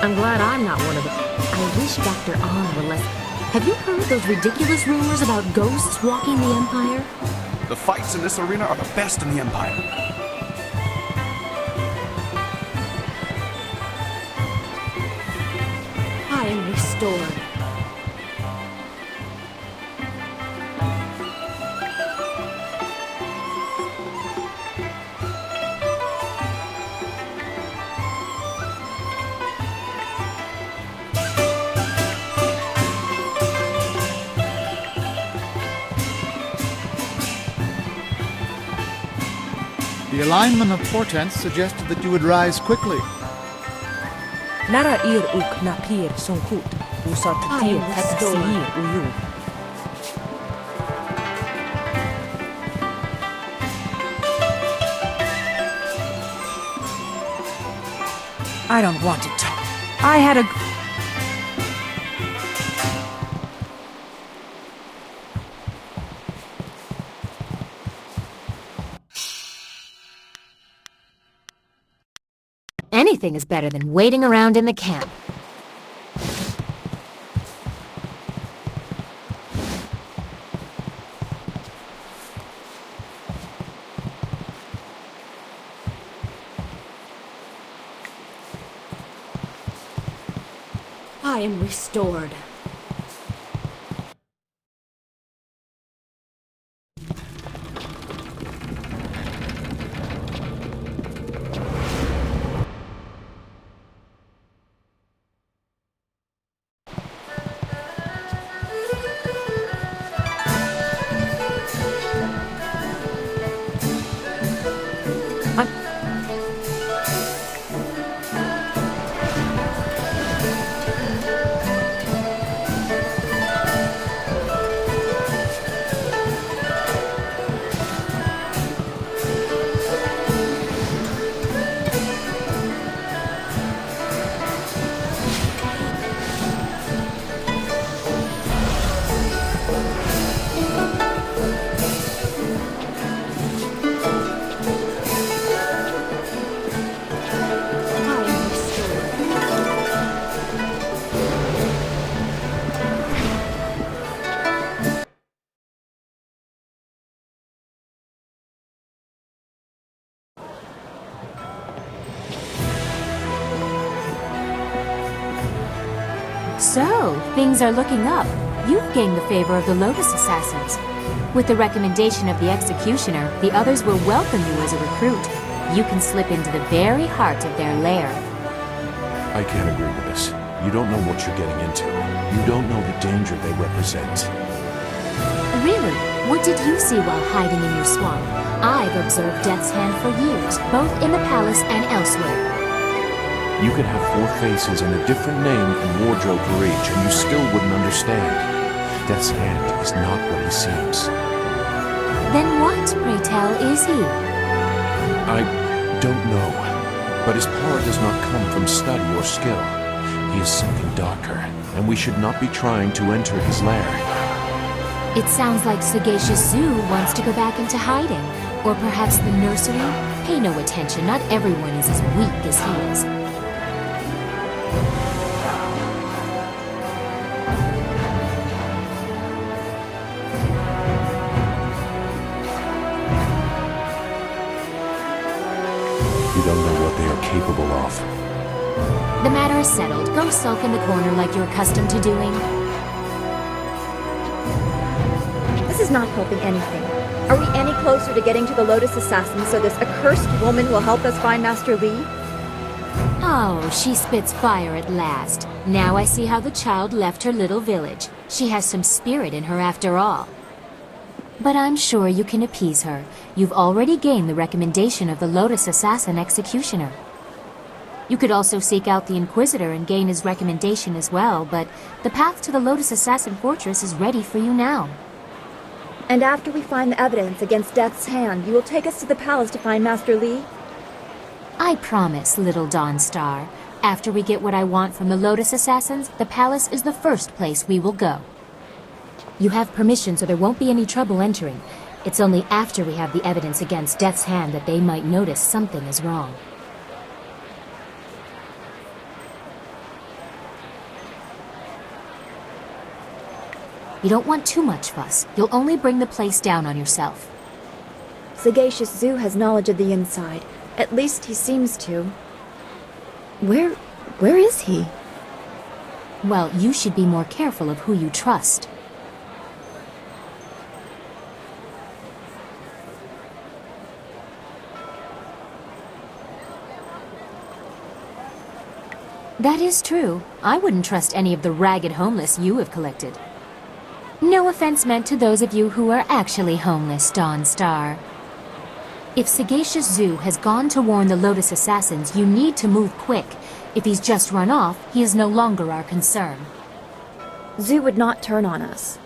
I'm glad I'm not one of them. I wish Dr. Ahn were less... Have you heard those ridiculous rumors about ghosts walking the Empire? The fights in this arena are the best in the Empire. I am restored. The alignment of portents suggested that you would rise quickly. Nara ir uk napir sonkut, usot tir tatasir uyu. I don't want to talk. I had a... Anything is better than waiting around in the camp. I am restored. So, things are looking up. You've gained the favor of the Lotus Assassins. With the recommendation of the Executioner, the others will welcome you as a recruit. You can slip into the very heart of their lair. I can't agree with this. You don't know what you're getting into. You don't know the danger they represent. Really? What did you see while hiding in your swamp? I've observed Death's Hand for years, both in the palace and elsewhere. You could have 4 faces and a different name and wardrobe for each, and you still wouldn't understand. Death's Hand is not what he seems. Then what, pray tell, is he? I don't know, but his power does not come from study or skill. He is something darker, and we should not be trying to enter his lair. It sounds like Sagacious Zoo wants to go back into hiding. Or perhaps the nursery? Pay no attention, not everyone is as weak as he is. You don't know what they are capable of. The matter is settled. Go sulk in the corner like you're accustomed to doing. This is not helping anything. Are we any closer to getting to the Lotus Assassins so this accursed woman will help us find Master Li? Oh, she spits fire at last. Now I see how the child left her little village. She has some spirit in her after all. But I'm sure you can appease her. You've already gained the recommendation of the Lotus Assassin Executioner. You could also seek out the Inquisitor and gain his recommendation as well, but the path to the Lotus Assassin Fortress is ready for you now. And after we find the evidence against Death's Hand, you will take us to the palace to find Master Li? I promise, little Dawnstar. After we get what I want from the Lotus Assassins, the palace is the first place we will go. You have permission, so there won't be any trouble entering. It's only after we have the evidence against Death's Hand that they might notice something is wrong. You don't want too much fuss. You'll only bring the place down on yourself. Sagacious Zoo has knowledge of the inside. At least he seems to. Where is he? Well, you should be more careful of who you trust. That is true. I wouldn't trust any of the ragged homeless you have collected. No offense meant to those of you who are actually homeless, Dawnstar. If Sagacious Zoo has gone to warn the Lotus Assassins, you need to move quick. If he's just run off, he is no longer our concern. Zoo would not turn on us.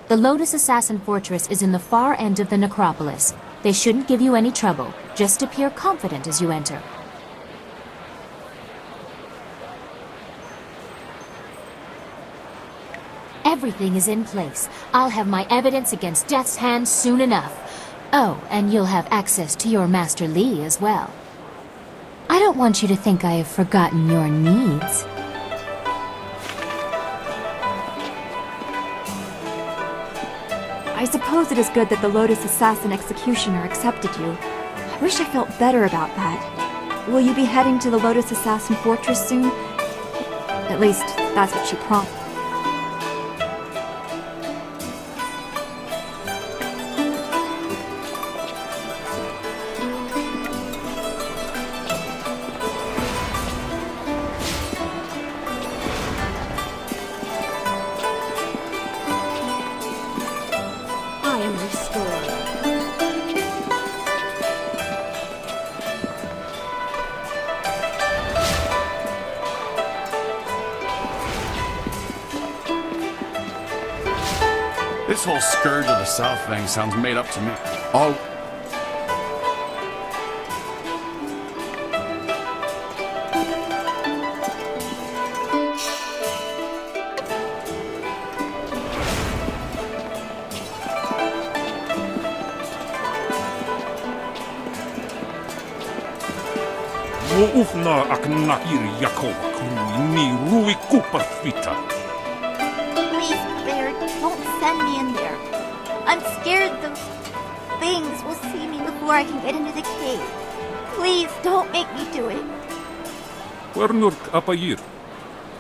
The Lotus Assassin Fortress is in the far end of the necropolis. They shouldn't give you any trouble. Just appear confident as you enter. Everything is in place. I'll have my evidence against Death's Hand soon enough. Oh, and you'll have access to your Master Li as well. I don't want you to think I have forgotten your needs. I suppose it is good that the Lotus Assassin Executioner accepted you. I wish I felt better about that. Will you be heading to the Lotus Assassin Fortress soon? At least, that's what she promised. This whole scourge of the South thing sounds made up to me. All... Ufna aknakir yakov ni rui kuparfita. Please, Bear, don't send me in there. I'm scared those things will see me before I can get into the cave. Please, don't make me do it. Wernurk apayir.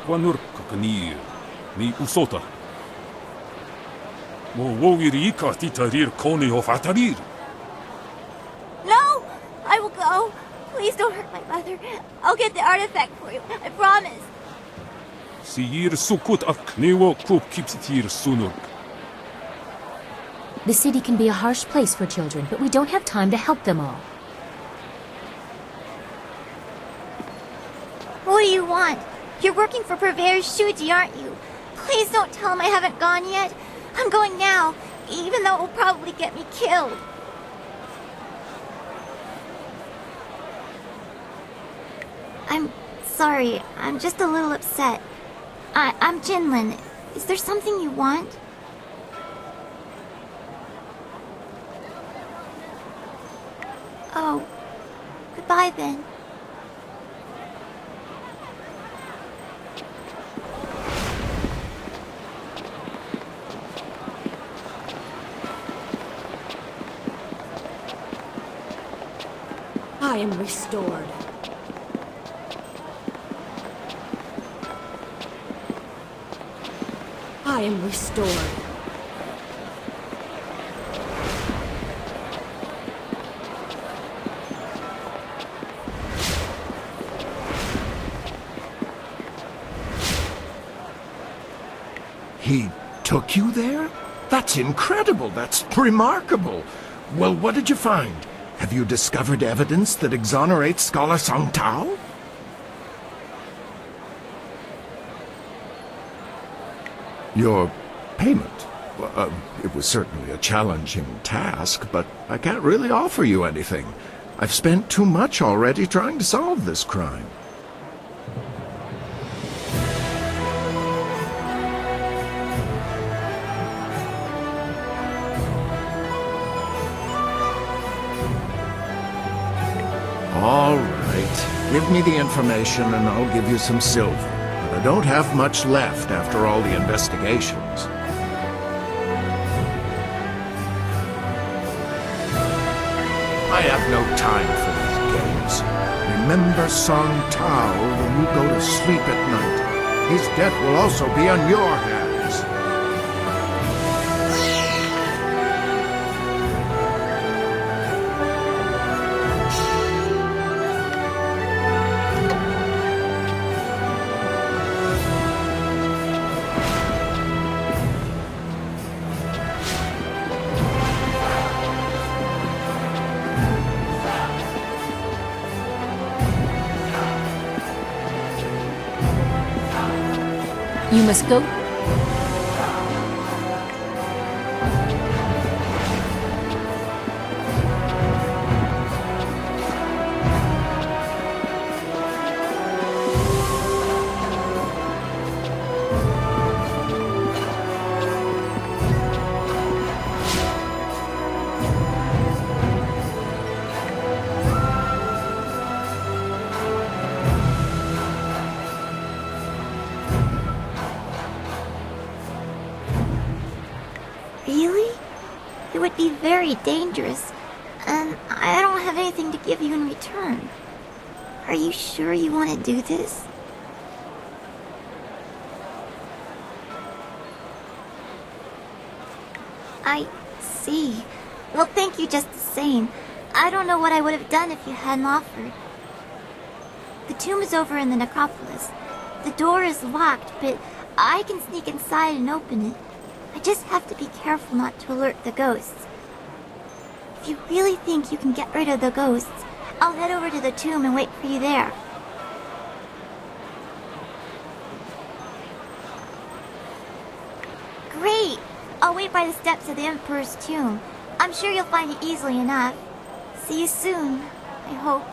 Quanur Kakanir, ni Usota. Wogiri Katitarir Koni of Atarir. No! I will go. Please don't hurt my mother. I'll get the artifact for you. I promise. Sir Sukut of Knewo Kup keeps it here sooner. The city can be a harsh place for children, but we don't have time to help them all. What do you want? You're working for Purveyor's Shuji, aren't you? Please don't tell him I haven't gone yet. I'm going now, even though it will probably get me killed. I'm sorry. I'm just a little upset. I'm Jinlin. Is there something you want? Oh, goodbye then. I am restored. I am restored. He took you there? That's incredible. That's remarkable. Well, what did you find? Have you discovered evidence that exonerates Scholar Song Tao? Your payment? Well, it was certainly a challenging task, but I can't really offer you anything. I've spent too much already trying to solve this crime. All right. Give me the information and I'll give you some silver. But I don't have much left after all the investigations. I have no time for these games. Remember Song Tao when you go to sleep at night. His death will also be on your hands. You must go. Really? It would be very dangerous, and I don't have anything to give you in return. Are you sure you want to do this? I see. Well, thank you just the same. I don't know what I would have done if you hadn't offered. The tomb is over in the necropolis. The door is locked, but I can sneak inside and open it. I just have to be careful not to alert the ghosts. If you really think you can get rid of the ghosts, I'll head over to the tomb and wait for you there. Great! I'll wait by the steps of the Emperor's tomb. I'm sure you'll find it easily enough. See you soon, I hope.